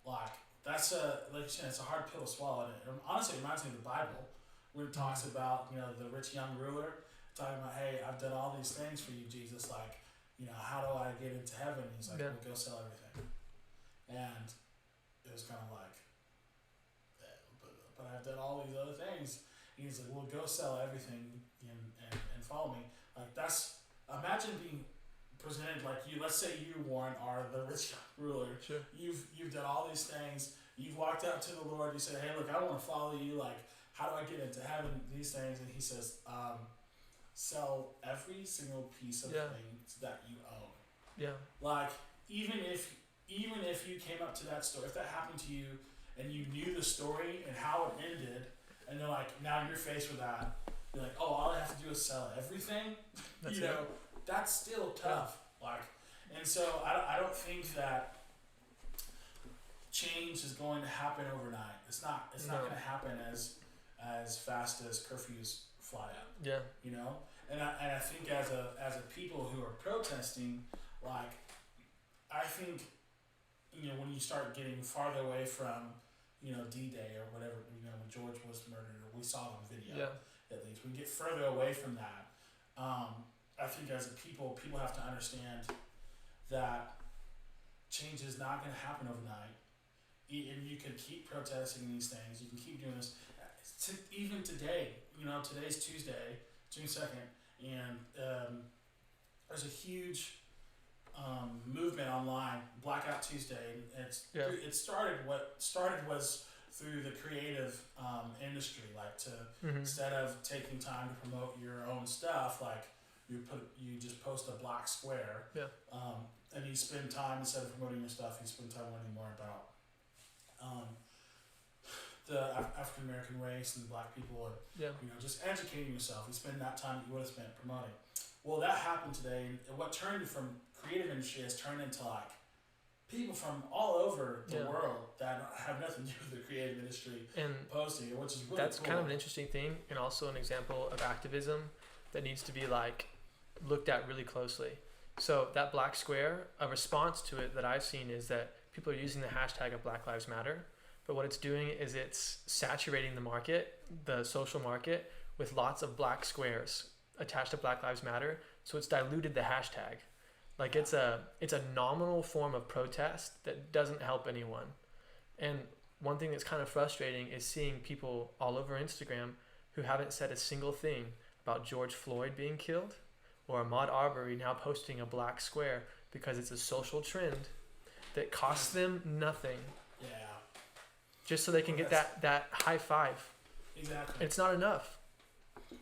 Like, that's it's a hard pill to swallow. And it honestly reminds me of the Bible, where it talks about the rich young ruler talking about, hey, I've done all these things for you, Jesus. Like, how do I get into heaven? And he's like, well, go sell everything. And it was kind of like, but I've done all these other things. And he's like, well, go sell everything and follow me. Like, imagine being presented like you. Let's say you, Warren, are the rich ruler. Sure. You've done all these things. You've walked out to the Lord. You said, hey, look, I want to follow you. Like, how do I get into heaven? These things. And he says, sell every single piece of things that you own. Yeah. Like, even if you came up to that story, if that happened to you and you knew the story and how it ended, and they're like, now you're faced with that, you're like, oh, all I have to do is sell everything. That's That's still tough. Like, and so I don't think that change is going to happen overnight. It's not going to happen as fast as curfews fly out. Yeah. And I think as a people who are protesting, like, I think when you start getting farther away from D-Day or whatever, when George was murdered, or we saw the video at least, we get further away from that. I think as a people have to understand that change is not going to happen overnight. And you can keep protesting these things. You can keep doing this. Even today, today's Tuesday. June 2nd, and there's a huge movement online, Blackout Tuesday. It started. What started was through the creative industry, like to instead of taking time to promote your own stuff, like you just post a black square, and you spend time instead of promoting your stuff, you spend time learning more about the African American race and black people, and just educating yourself. You spend that time that you would have spent promoting. Well, that happened today, and what turned from creative industry has turned into like people from all over the world that have nothing to do with the creative industry and posting it, which is really that's cool. kind of an interesting thing, and also an example of activism that needs to be like looked at really closely. So that black square, a response to it that I've seen is that people are using the hashtag of Black Lives Matter, but what it's doing is it's saturating the market, the social market, with lots of black squares attached to Black Lives Matter. So it's diluted the hashtag. Like it's a nominal form of protest that doesn't help anyone. And one thing that's kind of frustrating is seeing people all over Instagram who haven't said a single thing about George Floyd being killed, or Ahmaud Arbery now posting a black square because it's a social trend that costs them nothing. Yeah. Just so they can get that high five. Exactly. It's not enough.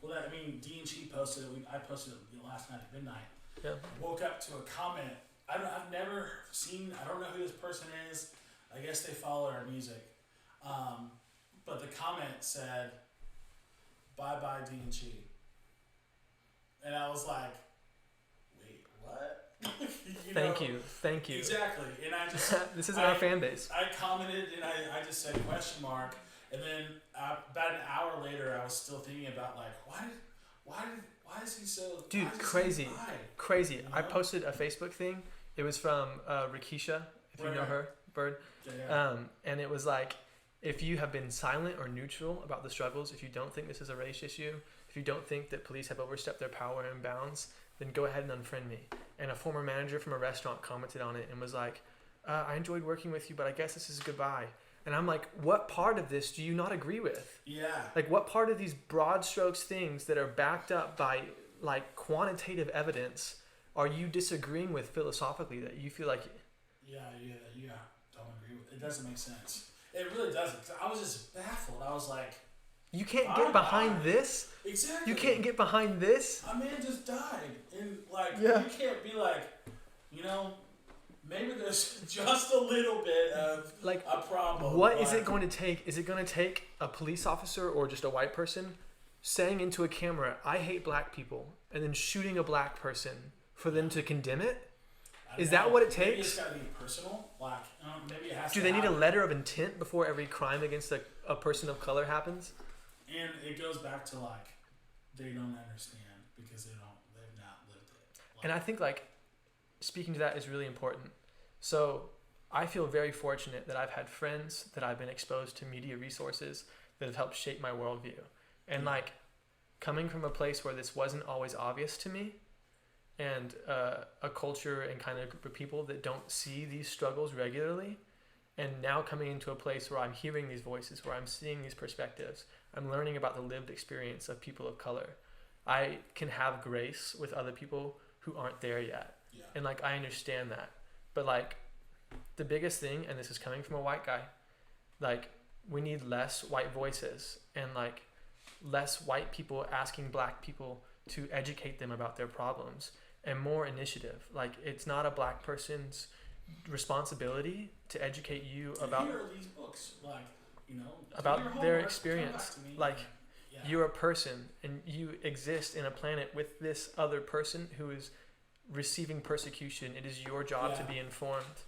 Well, D&G posted it. I posted it last night at midnight. Yeah. Woke up to a comment. I've never seen. I don't know who this person is. I guess they follow our music. But the comment said, "Bye bye D&G." And I was like, "Wait, what?" Thank you. Exactly. And I just this isn't our fan base. I commented and I just said question mark. And then about an hour later, I was still thinking about like, why is he so? Dude, crazy. You know? I posted a Facebook thing. It was from Rakisha, if you know her, Bird. Yeah. And it was like, if you have been silent or neutral about the struggles, if you don't think this is a race issue, if you don't think that police have overstepped their power and bounds, then go ahead and unfriend me. And a former manager from a restaurant commented on it and was like, I enjoyed working with you, but I guess this is goodbye. And I'm like, what part of this do you not agree with? Yeah. Like, what part of these broad strokes things that are backed up by like quantitative evidence are you disagreeing with philosophically that you feel like? Yeah. Don't agree with it. It doesn't make sense. It really doesn't. I was just baffled. I was like, you can't get behind this. Exactly. You can't get behind this. A man just died, and like Yeah. you can't be like, maybe there's just a little bit of like a problem. What is it going to take? Is it going to take a police officer or just a white person saying into a camera, "I hate black people," and then shooting a black person for them to condemn it? Is that what it takes? Maybe it's got to be personal. Like, maybe it has Do to they need a happen. letter of intent before every crime against a person of color happens? And it goes back to like, they don't understand because they've not lived it. And I think like speaking to that is really important. So I feel very fortunate that I've had friends that I've been exposed to media resources that have helped shape my worldview. And like coming from a place where this wasn't always obvious to me, and a culture and kind of group of people that don't see these struggles regularly, and now coming into a place where I'm hearing these voices, where I'm seeing these perspectives, I'm learning about the lived experience of people of color. I can have grace with other people who aren't there yet. Yeah. And like, I understand that. But like, the biggest thing, and this is coming from a white guy, like, we need less white voices and like less white people asking black people to educate them about their problems, and more initiative. Like, it's not a black person's responsibility to educate you about Here are these books, like, about do your their homework, experience. come back to me. Like, Yeah. you're a person and you exist in a planet with this other person who is receiving persecution. It is your job to be informed.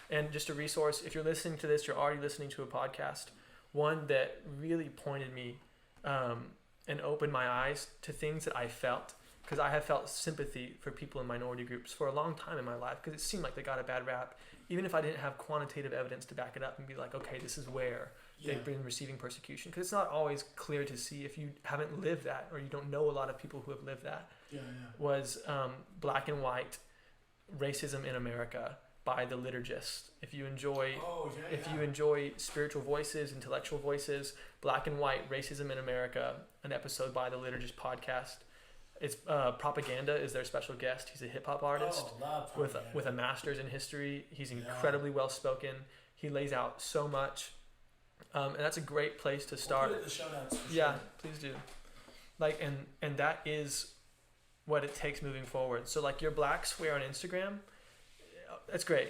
And just a resource, if you're listening to this, you're already listening to a podcast, one that really pointed me and opened my eyes to things that I felt, because I have felt sympathy for people in minority groups for a long time in my life, because it seemed like they got a bad rap, even if I didn't have quantitative evidence to back it up and be like, okay, this is where they've been receiving persecution, because it's not always clear to see if you haven't lived that, or you don't know a lot of people who have lived that. Was Black and White Racism in America by the liturgist. If you enjoy you enjoy spiritual voices, intellectual voices, Black and White Racism in America, an episode by the liturgist podcast. It's Propaganda is their special guest. He's a hip hop artist Love with a master's in history. He's incredibly well spoken. He lays out so much, and that's a great place to start. We'll put it in the show notes for Yeah, sure. please do. Like, and that is what it takes moving forward. So like your black square on Instagram, that's great.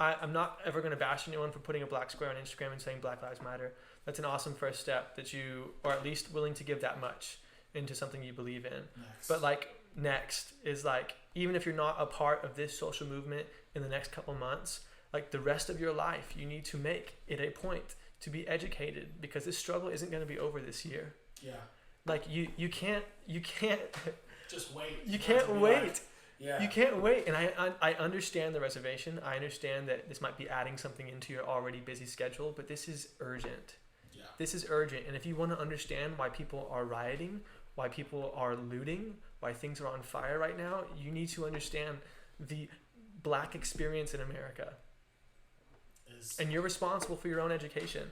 I'm not ever going to bash anyone for putting a black square on Instagram and saying Black Lives Matter. That's an awesome first step that you are at least willing to give that much into something you believe in. Next. But like next is like, even if you're not a part of this social movement in the next couple months, like the rest of your life, you need to make it a point to be educated, because this struggle isn't going to be over this year. Yeah. Like you can't Just wait. you can't wait. Like, yeah. You can't wait. And I understand the reservation. I understand that this might be adding something into your already busy schedule, but this is urgent. Yeah. This is urgent. And if you want to understand why people are rioting, why people are looting, why things are on fire right now, you need to understand the black experience in America. And you're responsible for your own education.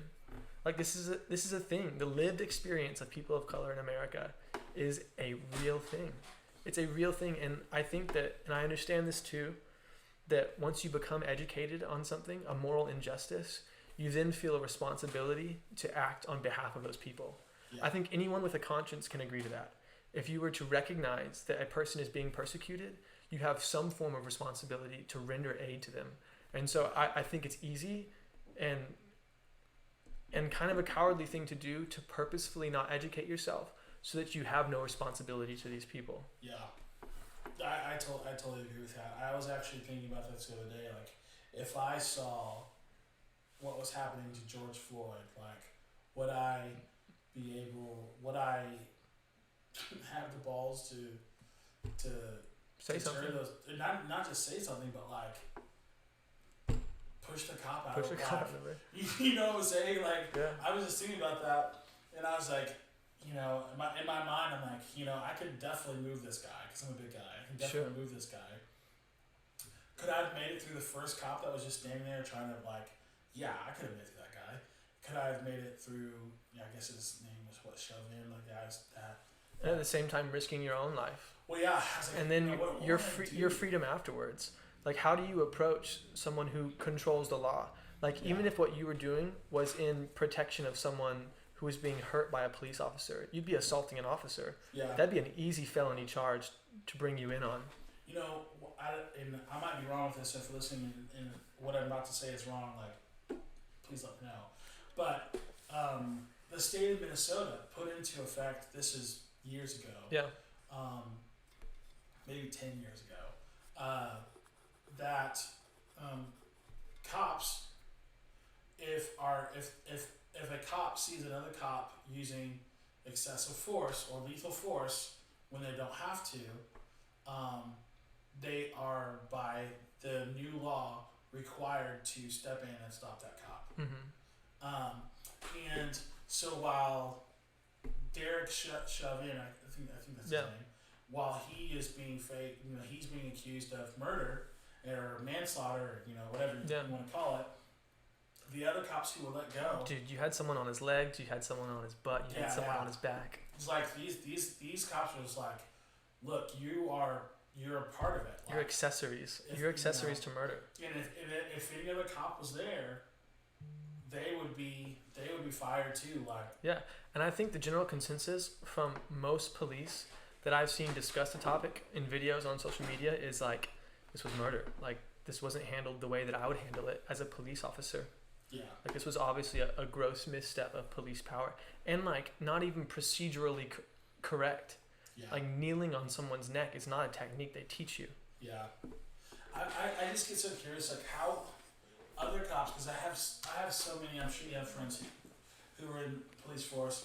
Like this is a thing. The lived experience of people of color in America is a real thing. It's a real thing. And I think that, and I understand this too, that once you become educated on something, a moral injustice, you then feel a responsibility to act on behalf of those people. Yeah. I think anyone with a conscience can agree to that. If you were to recognize that a person is being persecuted, you have some form of responsibility to render aid to them. And so I think it's easy and kind of a cowardly thing to do to purposefully not educate yourself so that you have no responsibility to these people. Yeah. I totally agree with that. I was actually thinking about this the other day. Like, if I saw what was happening to George Floyd, like, would I have the balls to say something? Not just say something, but like push the cop out. Push the cop out of it. You know what I'm saying? Like, yeah. I was just thinking about that, and I was like, in my mind, I'm like, I could definitely move this guy because I'm a big guy. I can definitely move this guy. Could I have made it through the first cop that was just standing there trying to I could have made it through that guy. Could I have made it through? I guess his name was Chauvin, like that. And at the same time, risking your own life. Well, yeah. I was like, and then your freedom afterwards. Like, how do you approach someone who controls the law? Like, even if what you were doing was in protection of someone who was being hurt by a police officer, you'd be assaulting an officer. Yeah. That'd be an easy felony charge to bring you in on. And I might be wrong with this. If listening and what I'm about to say is wrong, like, please let me know. But the state of Minnesota put into effect, this is years ago. Yeah. Maybe 10 years ago. That cops, if a cop sees another cop using excessive force or lethal force when they don't have to, they are, by the new law, required to step in and stop that cop. Mm-hmm. And so while Derek Chauvin, I think that's his name, while he is being he's being accused of murder or manslaughter, whatever you want to call it, the other cops who were let go. Dude, you had someone on his legs, you had someone on his butt, you had someone on his back. It's like these cops were just like, look, you're a part of it. You're accessories. You're accessories to murder. And if any other cop was there, they would be fired too. Like, yeah, and I think the general consensus from most police that I've seen discuss the topic in videos on social media is like, this was murder. Like, this wasn't handled the way that I would handle it as a police officer. Yeah. Like, this was obviously a gross misstep of police power, and like not even procedurally correct. Yeah. Like, kneeling on someone's neck is not a technique they teach you. Yeah. I just get so curious, like, how other cops, because I have so many, I'm sure you have friends who were in police force,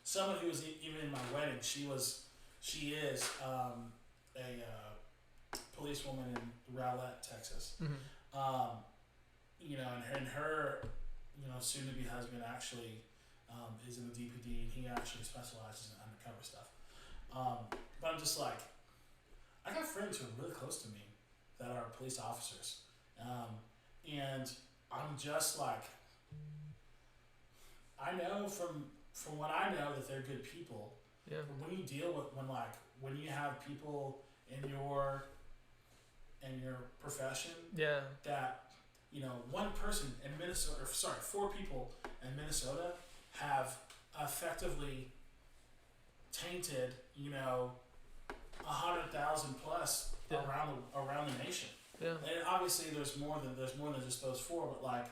someone who was even in my wedding, she is a policewoman in Rowlett, Texas. Mm-hmm. And her, soon-to-be husband actually is in the DPD, and he actually specializes in undercover stuff. But I'm just like, I got friends who are really close to me that are police officers. And I'm just like, I know from what I know that they're good people, Yeah. When you deal with when you have people in your profession Yeah. that one person in Minnesota, 4 people in Minnesota have effectively tainted 100,000 plus around the nation. Yeah. And obviously there's more than just those 4, but like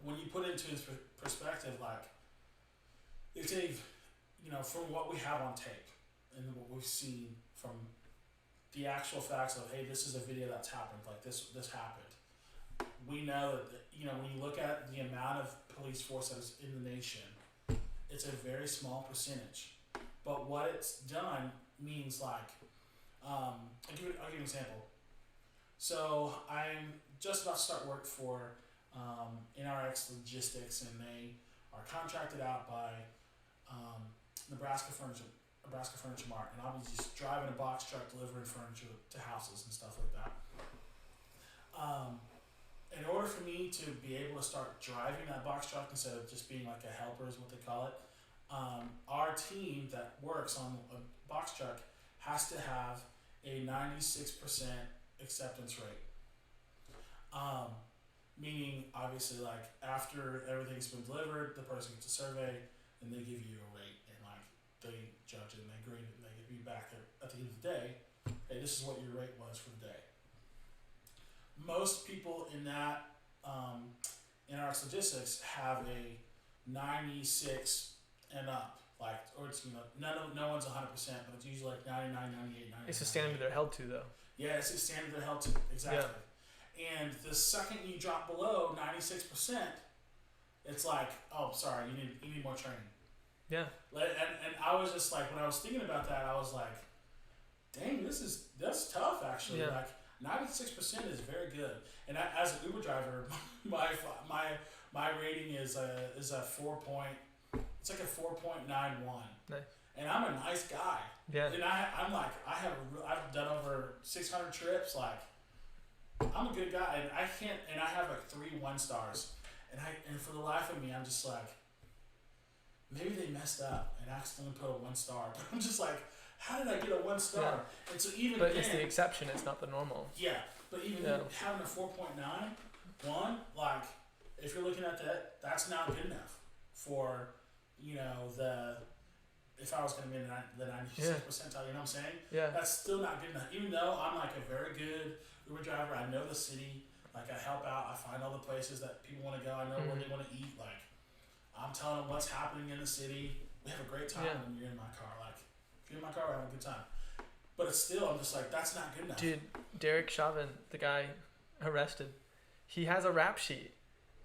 when you put it into perspective, like if they've from what we have on tape and what we've seen from the actual facts of, hey, this is a video that's happened, like this happened. We know that when you look at the amount of police force that is in the nation, it's a very small percentage. But what it's done means like, I'll give you an example. So I'm just about to start work for NRX Logistics, and they are contracted out by Nebraska Furniture Mart, and I'll be just driving a box truck delivering furniture to houses and stuff like that. In order for me to be able to start driving that box truck instead of just being like a helper is what they call it, our team that works on a box truck has to have a 96% acceptance rate. Meaning, obviously, like after everything's been delivered, the person gets a survey and they give you a rate, and like they judge it and they grade it and they give you back at the end of the day, hey, this is what your rate was for the day. Most people in that in our statistics have a 96 and up, like, or it's no one's 100%, but it's usually like 99, 98, 99. It's a standard they're held to, though. Yeah, it's a standard they're held to, exactly. Yeah. And the second you drop below 96%, it's like, oh, sorry, you need more training. Yeah. And I was just like, when I was thinking about that, I was like, dang, that's tough actually. Yeah. Like 96% is very good. And as an Uber driver, my rating is a 4 point. It's like a 4.91. Nice. And I'm a nice guy. Yeah. And I've done over 600 trips. Like, I'm a good guy, and I have like 3 1-stars. And for the life of me, I'm just like, maybe they messed up and accidentally put a 1 star. But I'm just like, how did I get a 1 star? Yeah. And so but it's the exception, it's not the normal. Yeah, but even having a 4.91, like, if you're looking at that, that's not good enough for, if I was going to be in the 96th percentile, you know what I'm saying? Yeah. That's still not good enough. Even though I'm like a very good Uber driver, I know the city, like I help out, I find all the places that people want to go, I know where they want to eat, like, I'm telling them what's happening in the city. We have a great time when you're in my car. Like, if you're in my car, we're having a good time. But it's still, I'm just like, that's not good enough. Dude, Derek Chauvin, the guy arrested, he has a rap sheet.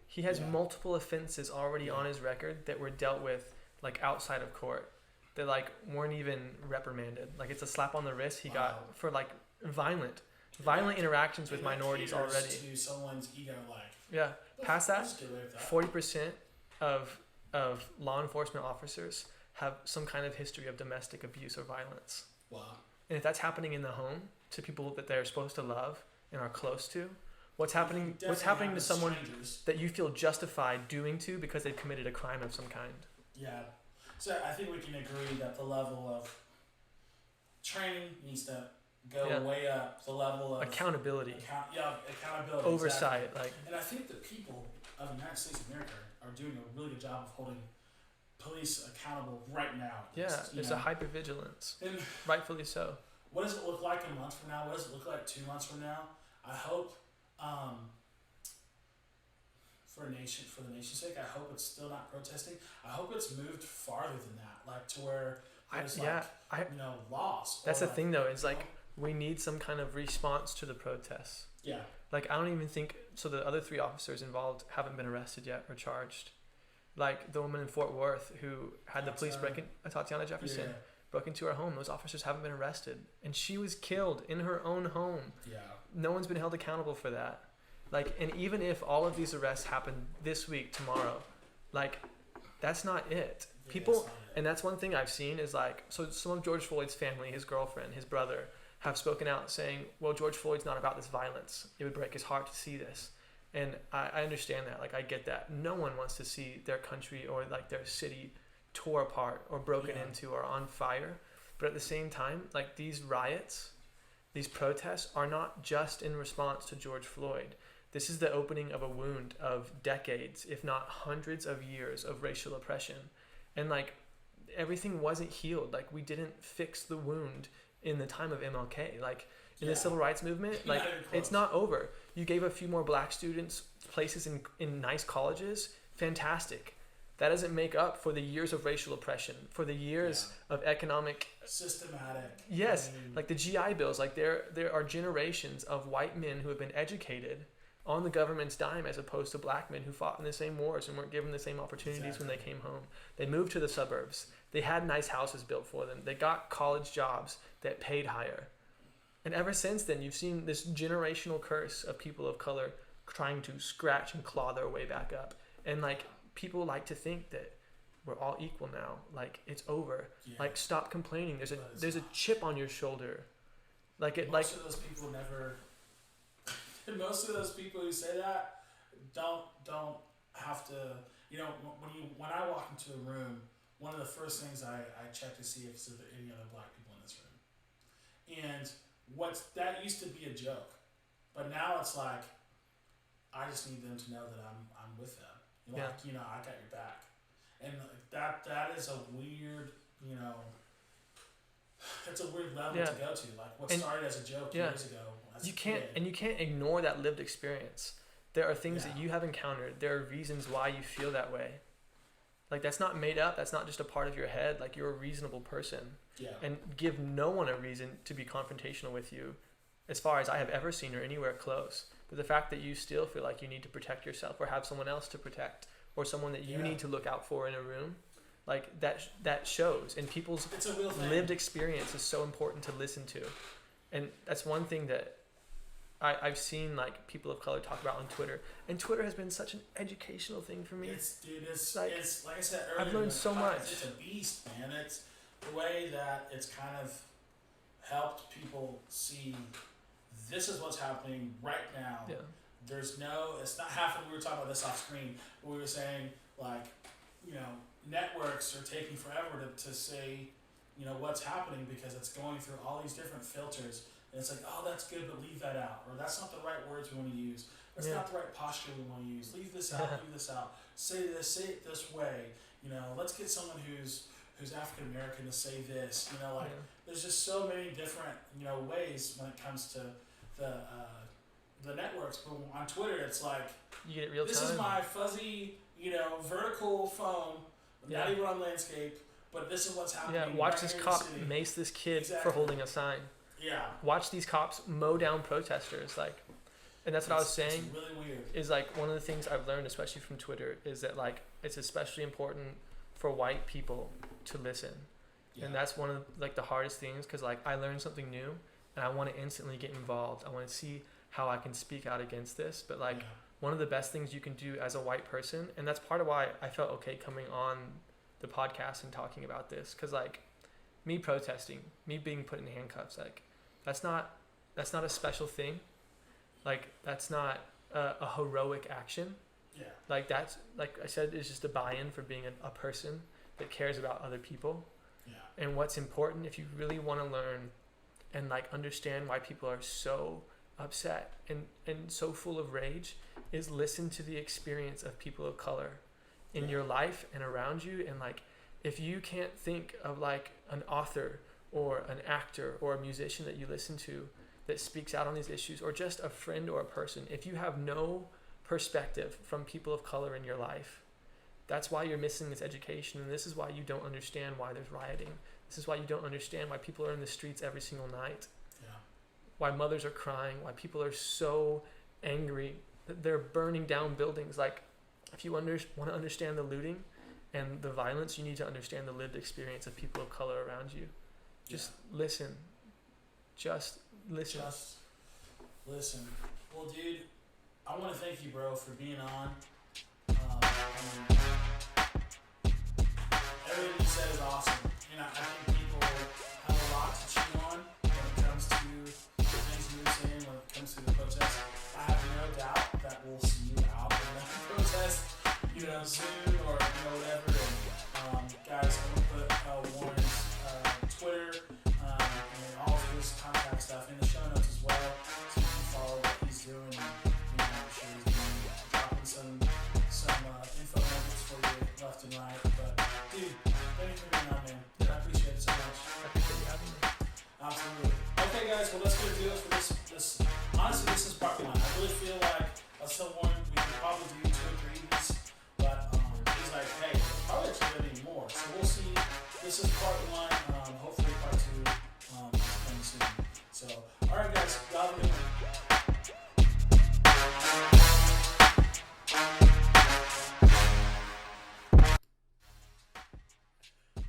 He has multiple offenses already on his record that were dealt with, like, outside of court. That, like, weren't even reprimanded. Like, it's a slap on the wrist he got for, like, violent interactions with minorities already. To someone's ego, like. Yeah. Past that, 40% of law enforcement officers have some kind of history of domestic abuse or violence. Wow. And if that's happening in the home to people that they're supposed to love and are close to, what's happening to someone that you feel justified doing to because they've committed a crime of some kind? Yeah. So I think we can agree that the level of training needs to go way up. The level of accountability. Accountability. Oversight. Exactly. Like. And I think the people of the United States of America are doing a really good job of holding police accountable right now. There's a hypervigilance. And rightfully so. What does it look like a month from now? What does it look like 2 months from now? I hope, for the nation's sake, I hope it's still not protesting. I hope it's moved farther than that, like to where there's laws. That's the thing, though. It's like we need some kind of response to the protests. Yeah. Like, I don't even think so. The other 3 officers involved haven't been arrested yet or charged. Like the woman in Fort Worth who had the police break in, Tatiana Jefferson, broke into her home. Those officers haven't been arrested, and she was killed in her own home. Yeah. No one's been held accountable for that. Like, and even if all of these arrests happen this week, tomorrow, like, that's not it. People, and that's one thing I've seen is like, so some of George Floyd's family, his girlfriend, his brother, have spoken out saying, well, George Floyd's not about this violence. It would break his heart to see this. And I understand that. Like, I get that. No one wants to see their country or, like, their city tore apart or broken Yeah. into or on fire. But at the same time, like these riots, these protests are not just in response to George Floyd. This is the opening of a wound of decades, if not hundreds of years of racial oppression. And like everything wasn't healed. Like we didn't fix the wound in the time of MLK. Like in the civil rights movement, like it's not over. You gave a few more black students places in nice colleges. Fantastic. That doesn't make up for the years of racial oppression, for the years of economic systematic. Yes, like the GI Bills. Like there are generations of white men who have been educated on the government's dime as opposed to black men who fought in the same wars and weren't given the same opportunities when they came home. They moved to the suburbs. They had nice houses built for them. They got college jobs that paid higher. And ever since then, you've seen this generational curse of people of color trying to scratch and claw their way back up. And like people like to think that we're all equal now. Like it's over. Yeah. Like stop complaining. There's a chip on your shoulder. Like it. Most of those people never. Most of those people who say that don't have to. You know, when I walk into a room, one of the first things I check to see if there's any other black people in this room. And that used to be a joke, but now it's like I just need them to know that I'm with them. Like, you know, I got your back. And that is a weird, you know, it's a weird level to go to. Like what started as a joke years ago. You can't ignore that lived experience. There are things that you have encountered. There are reasons why you feel that way. Like that's not made up. That's not just a part of your head. Like you're a reasonable person. Yeah. And give no one a reason to be confrontational with you, as far as I have ever seen or anywhere close. But the fact that you still feel like you need to protect yourself or have someone else to protect or someone that you need to look out for in a room, like that shows. And people's lived experience is so important to listen to. And that's one thing that I've seen like people of color talk about on Twitter. And Twitter has been such an educational thing for me. It's like I said earlier. I've learned so much. It's a beast, man. It's the way that it's kind of helped people see this is what's happening right now. Yeah. It's not half of we were talking about this off screen, but we were saying like, you know, networks are taking forever to say, you know, what's happening because it's going through all these different filters. And it's like, oh, that's good, but leave that out. Or that's not the right words we want to use. That's not the right posture we want to use. Leave this out, leave this out. Say it this way. You know, let's get someone who's African American to say this. You know, like there's just so many different, you know, ways when it comes to the networks. But on Twitter, it's like you get it real time. This is my fuzzy, you know, vertical phone, not even on landscape, but this is what's happening. Yeah, watch this cop mace this kid for holding a sign. Yeah. Watch these cops mow down protesters, like, and that's what I was saying. It's really weird. Is like one of the things I've learned, especially from Twitter, is that like it's especially important for white people to listen, and that's one of like the hardest things because like I learned something new and I want to instantly get involved. I want to see how I can speak out against this, but like one of the best things you can do as a white person, and that's part of why I felt okay coming on the podcast and talking about this, because like me protesting, me being put in handcuffs, like that's not a special thing. Like that's not a heroic action. Yeah. Like that's, like I said, it's just a buy-in for being a person that cares about other people. Yeah. And what's important, if you really want to learn and like understand why people are so upset and so full of rage, is listen to the experience of people of color in your life and around you. And like if you can't think of like an author or an actor or a musician that you listen to that speaks out on these issues, or just a friend or a person, if you have no perspective from people of color in your life, that's why you're missing this education. And this is why you don't understand why there's rioting. This is why you don't understand why people are in the streets every single night. Yeah. Why mothers are crying, why people are so angry that they're burning down buildings. Like if you want to understand the looting and the violence, you need to understand the lived experience of people of color around you. Just listen. Just listen. Just listen. Well, dude, I want to thank you, bro, for being on. Everything you said is awesome. And I think people have a lot to chew on when it comes to the things you were saying, when it comes to the protest. I have no doubt that we'll see you out in the protest, you know, soon or, you know, whatever. And, guys, guys, well, that's going to do it for this. Honestly, this is part one. I really feel like someone we could probably do 2 or 3 of these, but he's like, hey, there's probably actually going to be more. So we'll see. This is part one. Hopefully part two is coming soon. So, all right, guys, y'all have a good one.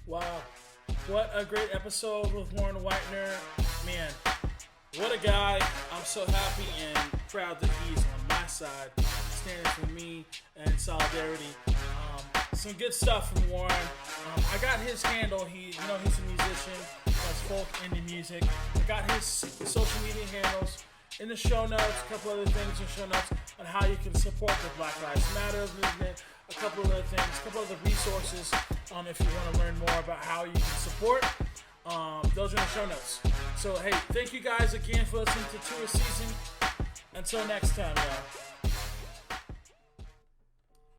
Wow, what a great episode with Warren Weitner. Man, what a guy. I'm so happy and proud that he's on my side, standing for me and in solidarity. Some good stuff from Warren. I got his handle. He's a musician, does folk indie music. I got his social media handles in the show notes, a couple other things in the show notes on how you can support the Black Lives Matter movement, a couple other things, a couple other resources if you want to learn more about how you can support. Those are in the show notes. So, hey, thank you guys again for listening to Tourszn. Until next time, y'all.